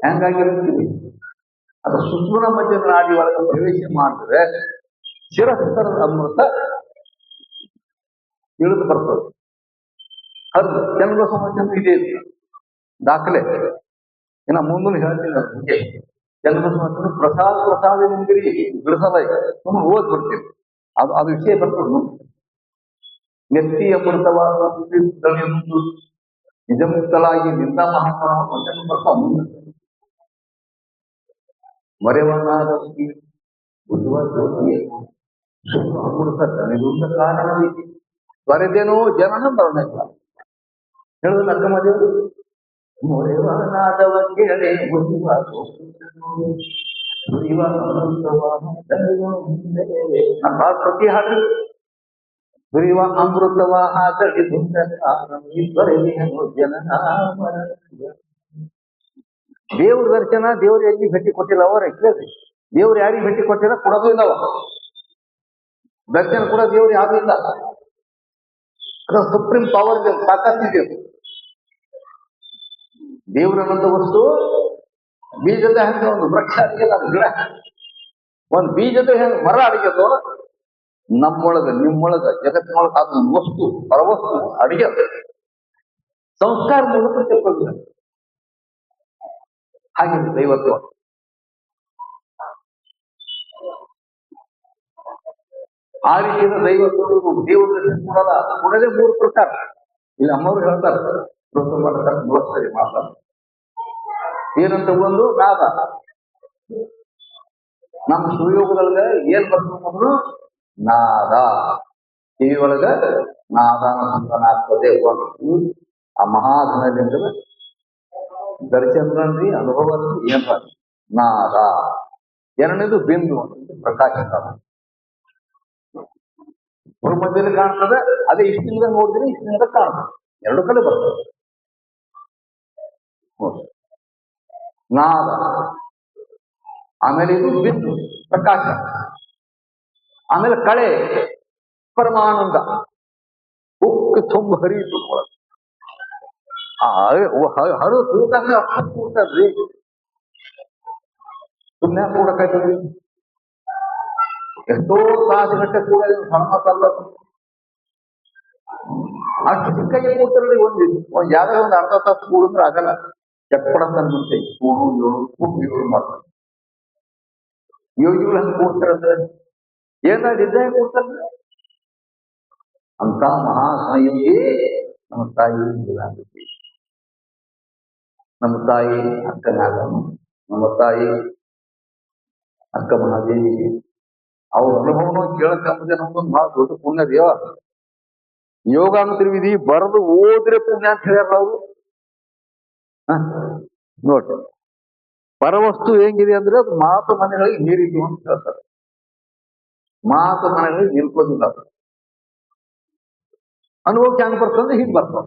ಹೆಂಗಾಗಿರ್ತೀವಿ. ಅದು ಸುತ್ತೂರ ಮಧ್ಯ ನಾಡಿ ಒಳಗೆ ಪ್ರವೇಶ ಮಾಡಿದ್ರೆ ಶಿರಸ್ತರದ ಅಮೃತ ಇಳಿದು ಬರ್ತದೆ. ಅದು ಕೆಲವು ಸಮಾಜ ಇದೆ ದಾಖಲೆ. ಇನ್ನ ಮುಂದನ್ನು ಹೇಳ್ತೀನಿ ಅದ್ರ ಬಗ್ಗೆ. ಜನ್ಮ ಪ್ರಸಾದ ಪ್ರಸಾದ ಮುಂದಿರಿ ಬಿಡಿಸಲ್ಲ, ಸುಮ್ಮನೆ ಓದ್ ಬಿಡ್ತೀನಿ. ಅದು ವಿಷಯ ಬರ್ತದೆ. ನೆತ್ತಿ ಅಮೃತವಾದ ನಿಜಮುಕ್ತಲಾಗಿ ನಿಂದ ಮಹಾತ್ಮ ಬರ್ತಾವ ಮುಂದೆ. ಮರೆವನಾದ ಅಮೃತ ತನಗೊಂದ ಕಾರಣವಿದೆ ತೊರೆದೇನೋ ಜನನ ಬರಲಿಲ್ಲ ಹೇಳುದು ಅರ್ಥ ಮಾಡಿದ್ರು. ಮೊರೆವನಾದವ ಕೇಳೆ ಪ್ರತಿ ಹಾಡು ಸುರಿವ ಅಮೃತವಾಹ ದೇವ್ರ ದರ್ಶನ ದೇವ್ರ ಯಾರಿಗೆ ಭೇಟಿ ಕೊಟ್ಟಿಲ್ಲ ಅವರ ಕೇಳ್ರಿ. ದೇವ್ರು ಯಾರಿಗೆ ಭೇಟಿ ಕೊಟ್ಟಿಲ್ಲ ಕೊಡೋದು ಇಲ್ಲ. ದರ್ಶನ ಕೂಡ ದೇವ್ರು ಯಾರು ಇಲ್ಲ. ಅದು ಸುಪ್ರೀಂ ಪವರ್ ತಾಕತ್ತಿದೆ. ದೇವ್ರನ್ನೊಂದು ವಸ್ತು ಬೀಜದ ಹೆಂಗೆ ಒಂದು ವೃಕ್ಷ ಅಡಿಗೆಲ್ಲ ಗಿಡ, ಒಂದು ಬೀಜದ ಹೆಂಗೆ ಮರ ಅಡಿಗೆದು ನಮ್ಮೊಳಗ ನಿಮ್ಮೊಳಗ ಜಗತ್ತಿನೊಳಗ ಅದು ವಸ್ತು ಪರವಸ್ತು ಅಡಿಗೆ ಸಂಸ್ಕಾರ ಮೂಲಕ ತಿಳ್ಕೊಳ್ಳ. ಹಾಗೆ ದೈವತ್ವ ಆ ರೀತಿಯ ದೈವತ್ವ ದೇವರ ಕೊಡಲ್ಲ. ಕೊಡದೆ 3 ಪ್ರಕಾರ. ಇಲ್ಲಿ ಅಮ್ಮವ್ರು ಹೇಳ್ತಾರೆ ಸರಿ ಮಾತಾಡ ಏನಂತ. ಒಂದು ನಾದ. ನಮ್ಮ ಸುಯೋಗದೊಳಗ ಏನ್ ಬರ್ಬೇಕು ನಾದ. ಕಿವಿ ಒಳಗ ನಾದ ಆಗ್ತದೆ. ಆ ಮಹಾಧನದಿಂದ ದರ್ಶನರಿ ಅನುಭವ ಏನ್ ನಾದ. ಎರಡನೇದು ಬಿಂದು ಅಂತ ಪ್ರಕಾಶ ಮಧ್ಯದಲ್ಲಿ ಕಾಣ್ತದೆ. ಅದೇ ಇಷ್ಟಿಂದ ನೋಡಿದ್ರೆ ಇಷ್ಟಿಂದ ಕಾಣ್ತದೆ. 2 ಕಡೆ ಬರ್ತದೆ ನಾದ. ಆಮೇಲೆ ಇದು ಬಿಂದು ಪ್ರಕಾಶ. ಆಮೇಲೆ ಕಳೆ ಪರಮಾನಂದ. ಉಕ್ಕ ತುಂಬ ಹರಿಯಿತು ಹರು ಕೂತದ್ರಿ. ಸುಮ್ಮನೆ ಕೂಡಕ್ಕಾಯ್ತದ್ರಿ. ಎಷ್ಟೋ ತಾಸು ಗಂಟೆ ಕೂಡ ಸಣ್ಣಲ್ಲ. ಅಷ್ಟು ಚಿಕ್ಕಗೆ ಕೂತಲ್ಲಿ ಒಂದ್ ಜಾಗ ಒಂದು ಅರ್ಧ ತಾಸು ಕೂಡಿದ್ರೆ ಆಗಲ್ಲ. ಚಪ್ಪಡ ಮುಂಚೆ ಕೂಡು 7 ಮಾಡ್ತಾರೆ. ಯೋಗಿಗಳು ಹಂಗೆ ಕೂಡ್ತಾರಂದ್ರೆ ಏನಾದಿದ್ದ ಕೂಡ್ತಾರೆ. ಅಂತ ಮಹಾಸಂಯೋಗಿ ನಮ್ಮ ತಾಯಿ ನೀಲಾಂಬಿಕೆ, ನಮ್ಮ ತಾಯಿ ಅಕ್ಕನಾಗಮ್ಮ, ನಮ್ಮ ತಾಯಿ ಅಕ್ಕ ಮಹಾದೇವಿ. ಅವ್ರ ಅನುಭವನ ಕೇಳಕ್ಕಂಬುದೇ ನಮ್ಗೊಂದು ಬಹಳ ದೊಡ್ಡ ಪುಣ್ಯ ದೇವ. ಯೋಗಾಂತರ ವಿಧಿ ಬರೆದು ಓದ್ರೆ ಪುಣ್ಯ ಅಂತ ಹೇಳ್ಯಾರ ಅವರು. ನೋಡ್ರಿ ಪರವಸ್ತು ಹೆಂಗಿದೆ ಅಂದ್ರೆ ಅದು ಮಾತು ಮನೆಗಳಿಗೆ ನೀರಿದ್ದು ಅಂತ ಹೇಳ್ತಾರೆ. ಮಾತು ಮನೆಗಳಿಗೆ ನಿಲ್ಕೋದಿಲ್ಲ. ಅನುಭವಕ್ಕೆ ಹೆಂಗ್ ಬರ್ತಂದ್ರೆ ಹೀಗೆ ಬರ್ತಾವ.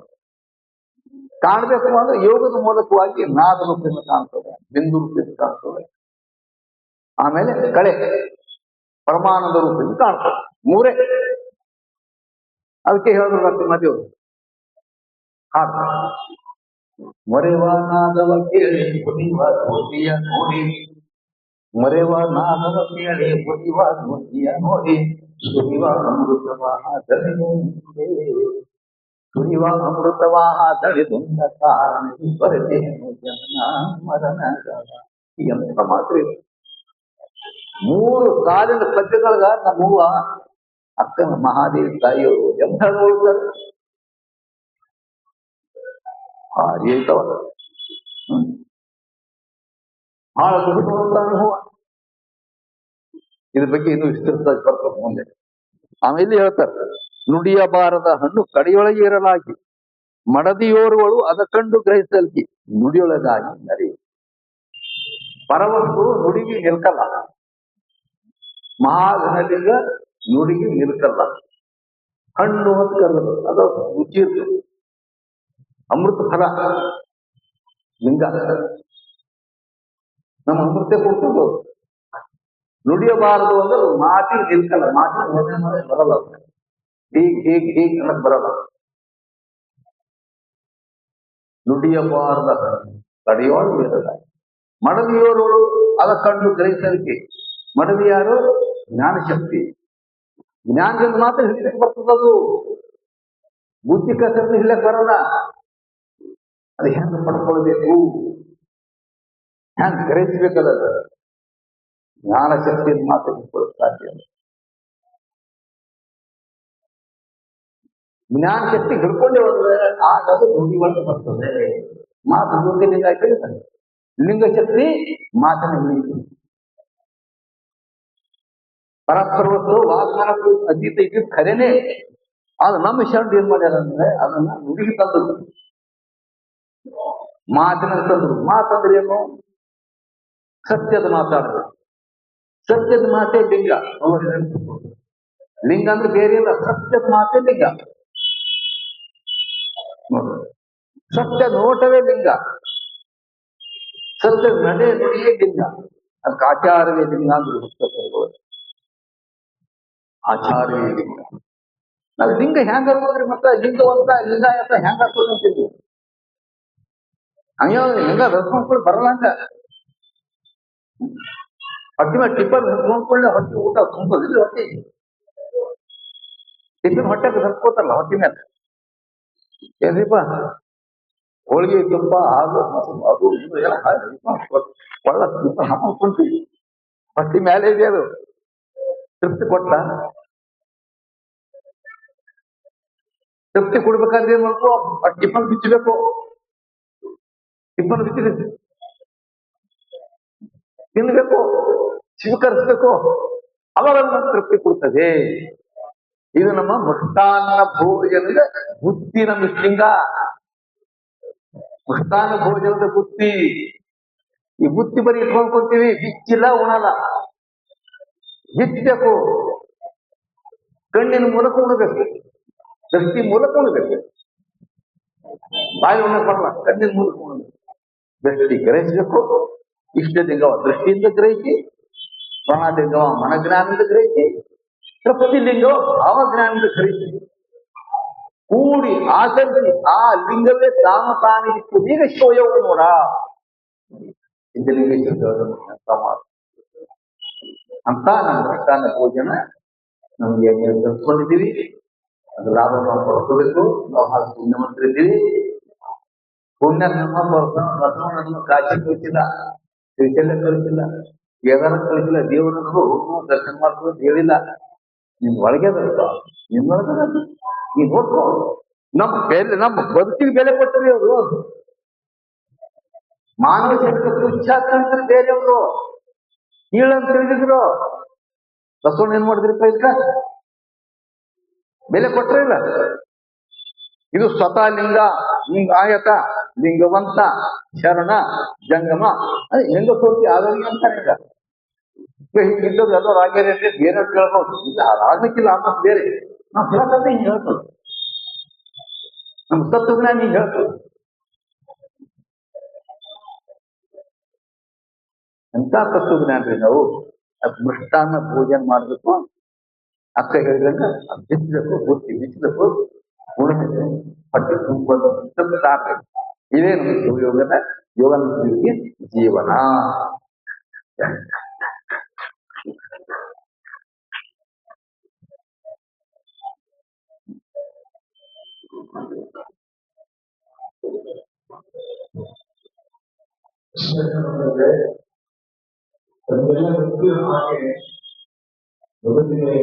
ಕಾಣ್ಬೇಕು ಅಂದ್ರೆ ಯೋಗದ ಮೂಲಕವಾಗಿ ನಾದ ರೂಪದಿಂದ ಕಾಣ್ತದೆ, ಬಿಂದು ರೂಪದಿಂದ ಕಾಣ್ತದೆ. ಆಮೇಲೆ ಕಳೆ ಪರಮಾನಂದ ರೂಪದಿಂದ ಕಾಣ್ತದೆ. 3. ಅದಕ್ಕೆ ಹೇಳಿದ್ರು ಮದುವೆ ಹಾಡು. ಮೊರೆವ ನಾದವ ಕೇಳಿ ಕುಣಿವ ಗೋಪಿಯ ನೋಡಿ, ಮೊರೆವ ನಾದವ ಕೇಳಿ ಕುಣಿವ ಗೋಪಿಯ ನೋಡಿ, ಸುರಿವ ಅಮೃತವಾಹ ತಳಿದುಂದೆ, ಸುರಿವ ಅಮೃತವಾಹ ತಳಿದುಂದ ಕಾರಣ ಬರದೇನು ಜನ ಮರಣಗಳ. ಎಂತ ಮಾತ್ರ 3 ಸಾಲಿನ ಪದ್ಯಗಳಗ ನಮ್ಮವ್ವ ಅಕ್ಕನ ಮಹಾದೇವಿ ತಾಯಿಯವರು ಎಂತ ಹೇಳ್ತಾರೆ. ಭಾರಿ ಐತವ. ಬಹಳ ದೊಡ್ಡ ಅನುಭವ. ಇದ್ರ ಬಗ್ಗೆ ಇನ್ನೂ ವಿಸ್ತರಿಸವಾಗಿ ಬರ್ತದೆ ಮುಂದೆ. ಆಮೇಲೆ ಹೇಳ್ತಾರೆ, ನುಡಿಯಬಾರದ ಹಣ್ಣು ಕಡೆಯೊಳಗೆ ಇರಲಾಗಿ, ಮಡದಿಯೋರುಗಳು ಅದ ಕಂಡು ಗ್ರಹಿಸಲ್ಕಿ, ನುಡಿಯೊಳಗಾಗಿ ನರಿ. ಪರವಸ್ತು ನುಡಿಗೆ ನಿಲ್ಕಲ್ಲ. ಮಹಾಘನದಿಂದ ನುಡಿಗೆ ನಿಲ್ಕಲ್ಲ. ಹಣ್ಣು ಅಂತ ಕರೆದು ಅದು ರುಚಿ ಇರ್ತದೆ. ಅಮೃತ ಫಲ ಲಿಂಗ ನಮ್ಮ ಅಮೃತ ಕೊಡ್ತದ್ದು. ನುಡಿಯಬಾರದು ಅಂದ್ರೆ ಮಾತಿಗೆ ನಿಲ್ಕಲ್ಲ. ಮಾತಿಗೆ ಬರಲ್ಲ. ಹೀಗೆ ಅನ್ನಕ್ ಬರಲ್ಲ. ನುಡಿಯಬಾರದ ತಡೆಯೋಳು ಇರಲ್ಲ. ಮಡದಿಯೋರು ಅದ ಕಂಡು ಗ್ರಹಿಸಲಿಕ್ಕೆ. ಮಡದಿ ಯಾರು? ಜ್ಞಾನಶಕ್ತಿ. ಜ್ಞಾನದಿಂದ ಮಾತ್ರ ಹಿಡಿಯಕ್ಕೆ ಬರ್ತದದು. ಬುದ್ಧಿ ಕಸರನ್ನು ಹಿಡ್ಲಕ್ ಬರಲ್ಲ. ಅದು ಹೆಂಗೆ ಪಡ್ಕೊಳ್ಬೇಕು? ಹ್ಯಾಂಗ ಗ್ರಹಿಸ್ಬೇಕಲ್ಲ ಜ್ಞಾನ ಶಕ್ತಿಯನ್ನು ಮಾತ್ರ ತಿಳ್ಕೊಳ್ಳೋಕೆ ಸಾಧ್ಯ. ಜ್ಞಾನ ಶಕ್ತಿ ಹಿಡ್ಕೊಂಡೆ ಹೋದ್ರೆ ಆಗ ಅದು ನುಡಿವಂತ ಬರ್ತದೆ. ಮಾತು ನುಡಿಲಿಂಗ ಆಯ್ತು, ಲಿಂಗ ಶಕ್ತಿ ಮಾತಿನ ಹಿಡಿಯುತ್ತೆ. ಪರಸ್ಪರವತ್ತು ವಾಗ್ಮನಕ್ಕೂ ಅತೀತ ಇದ್ದಿದ್ದು ಖರೇನೆ. ಆದ್ರೆ ನಮ್ಮ ಶರಣ ಏನ್ ಮಾಡ್ಯಾರ ಅಂದ್ರೆ ಅದನ್ನ ನುಡಿಗೆ ತಂದ್ರು, ಮಾತಿನ ತಂದ್ರು. ಮಾತಂದ್ರೆ ಏನು? ಸತ್ಯದ ಮಾತಾಡಬೇಕು. ಸತ್ಯದ ಮಾತೇ ಲಿಂಗ. ಲಿಂಗ ಅಂದ್ರೆ ಬೇರೆ ಇಲ್ಲ, ಸತ್ಯದ ಮಾತೇ ಲಿಂಗ. ಸತ್ಯ ನೋಟವೇ ಲಿಂಗ, ಸತ್ಯದ ನಡೆ ನುಡಿಯೇ ಲಿಂಗ. ಅದಕ್ಕೆ ಆಚಾರವೇ ಲಿಂಗ ಅಂದ್ರೆ ಪುಸ್ತಕಗಳು. ಆಚಾರವೇ ಲಿಂಗ. ನಾವು ಲಿಂಗ ಹೆಂಗ ನೋಡ್ರಿ, ಮತ್ತೆ ಲಿಂಗವಂತ ಲಿಂಗಾಯತ ಹೆಂಗ ಹಾಕೋದಂತೀವಿ. ಅಯ್ಯೋ ಲಿಂಗ ರಸ್ಕೊಂಡ್ಕೊಂಡು ಬರಲ್ಲ. ಹೊಟ್ಟೆ ಮೇಲೆ ಟಿಪ್ಪರ್ ಹೊತ್ಕೊಂಡ್ಕೊಳ್ಳೆ ಹೊಟ್ಟೆ ಊಟ ತುಂಬೋದಿಲ್ಲ. ಹೊಟ್ಟೆ ಟಿಫಿನ್ ಹೊಟ್ಟೆಗೆ ಹರ್ಕೋತಾರಲ್ಲ ಹೊಟ್ಟೆ ಮೇಲೆ. ಏನ್ರಿಪ್ಪ ಹೋಳಿಗೆ ತುಪ್ಪ ಹಾಲು ಅದು ಇದು ಎಲ್ಲ ಒಳ್ಳ ತುಪ್ಪ ಹಾಕೊಂಡ್ತೀವಿ ಹೊಟ್ಟೆ ಮೇಲೆ ಇದೆ. ಅದು ತೃಪ್ತಿ ಕೊಟ್ಟ. ತೃಪ್ತಿ ಕೊಡ್ಬೇಕಾದ್ರೆ ಏನ್ ಮಾಡ್ಕೋ, ಟಿಫನ್ ಬಿಚ್ಚಬೇಕು. ಟಿಫನ್ ಬಿಚ್ಚಿ ತಿನ್ಬೇಕು, ಸ್ವೀಕರಿಸ್ಬೇಕು, ಅವಾಗ ತೃಪ್ತಿ ಕೊಡ್ತದೆ. ಇದು ನಮ್ಮ ಮೃಷ್ಟಾನ್ನ ಭೋಜನದ ಬುದ್ಧಿ. ನಮ್ಮ ಲಿಂಗ ಮೃಷ್ಟಾನ್ನ ಭೋಜನದ ಬುದ್ಧಿ. ಈ ಬುದ್ಧಿ ಬರೀ ಇಟ್ಕೊಂಡ್ಕೊತೀವಿ, ಬಿಚ್ಚಿಲ್ಲ ಉಣಲ್ಲ. ಬಿಚ್ಚಬೇಕು, ಕಣ್ಣಿನ ಮೂಲಕ ಉಣಬೇಕು, ದೃಷ್ಟಿ ಮೂಲಕ ಉಣಬೇಕು. ಬಾಯಿ ಉಣ್ಣಕ್ ಬರಲ್ಲ, ಕಣ್ಣಿನ ಮೂಲಕ ಉಣಬೇಕು. ದೃಷ್ಟಿ ಗ್ರಹಿಸಬೇಕು. ಇಷ್ಟಲಿಂಗವ ದೃಷ್ಟಿಯಿಂದ ಗ್ರಹಿಸಿ, ಪ್ರಾಣಲಿಂಗವ ಮನಜ್ಞಾನದಿಂದ ಗ್ರಹಿಸಿ, ತೃಪ್ತಿ ಲಿಂಗವ ಭಾವಜ್ಞಾನದಿಂದ ಗ್ರಹಿಸಿ, ಕೂಡಿ ಆಚರಿಸಿ ಆ ಲಿಂಗವೇ ತಾನಿಗೆ ಈಗ ಶೋಯವ ನೋಡ. ಸಿದ್ಧಲಿಂಗ ಅಂತ ನಮ್ಮ ಮೃಷ್ಟಾನ್ನ ಭೋಜನ ನಮ್ಗೆ ಕಲ್ತ್ಕೊಂಡಿದ್ದೀವಿ. ಅದ್ರ ಲಾಭ ನಾವು ಪಡ್ಕೋಬೇಕು. ನಾವು ಹಾಗೆ ಪುಣ್ಯವಂತರಿದ್ದೀವಿ. ಪುಣ್ಯ ನಮ್ಮ ಬಸವಣ್ಣನ ಕಾಶಿ ಕಳಿಸಿಲ್ಲ, ಶ್ರೀಶೈಲ ಕಳಿಸಿಲ್ಲ, ಕೇದಾರ ಕಳಿಸಿಲ್ಲ. ದೇವರನ್ನು ದರ್ಶನ ಮಾಡ್ಕೊಂಡು ಹೇಳಿಲ್ಲ. ನಿಮ್ ಒಳಗೆ ಬರುತ್ತ, ನಿಮ್ಮೊಳಗೆ ನೀವು ನೋಡ್ಕೋ. ನಮ್ಮ ಬೆಲೆ, ನಮ್ಮ ಬದುಕಿಗೆ ಬೆಲೆ ಕೊಟ್ಟರಿ ಅವರು. ಮಾನವ ಶರೀರಕ್ಕೆ ತುಚ್ಛ ಅಂತಂದ್ರೆ ಬೇರೆಯವರು ಕೀಳಂತ ತಿಳಿದಿದ್ರು. ಬಸವಣ್ಣ ಏನ್ ಮಾಡಿದ್ರಿಪ್ಪ ಇದಕ್ಕ? ಬೆಲೆ ಕೊಟ್ಟರೆ ಇಲ್ಲ. ಇದು ಸ್ವತಃ ಲಿಂಗ, ಲಿಂಗಾಯತ, ಲಿಂಗವಂತ, ಶರಣ, ಜಂಗಮ. ಅದೇ ಲಿಂಗ ಪೂರ್ತಿ ಆದವರಿಗೆ ಅಂತಾನೆ. ಈಗ ಹಿಂಗಿದ್ದವ್ರು ಎಲ್ಲೋ ರಾಗ್ಯರೇ ಬೇರೆ ಕೇಳ್ಬೋದು. ಇಲ್ಲ ರಾಗಕ್ಕಿಲ್ಲ ಆಮೇಲೆ ಬೇರೆ ನಾವು ಹೇಳಕಂತ ಹಿಂಗೆ ಹೇಳ್ತದೆ. ನಮ್ಮ ತತ್ವಜ್ಞಾನ ಹಿಂಗೆ ಹೇಳ್ತದೆ. ಎಂತ ತತ್ವಜ್ಞಾನ ರೀ ನಾವು. ಅದು ಮೃಷ್ಟಾನ್ನ ಭೋಜನ ಮಾಡ್ಬೇಕು. ಅಕ್ಕ ಹೇಳಿದಂಗ ಬಿಚ್ಚಬೇಕು, ಬುತ್ತಿ ಬಿಚ್ಚಬೇಕು, ಉಣಬೇಕು, ಹೊಟ್ಟೆ ತುಂಬೋದು ಸಾಕು. ಇದೇ ನಮ್ಮ ಶಿವಯೋಗದ ಯೋಗಾನುಭೂತಿಗೆ ಜೀವನ. ಅದೆಲ್ಲ ಹಾಗೆ ಜಗತ್ತಿಗೆ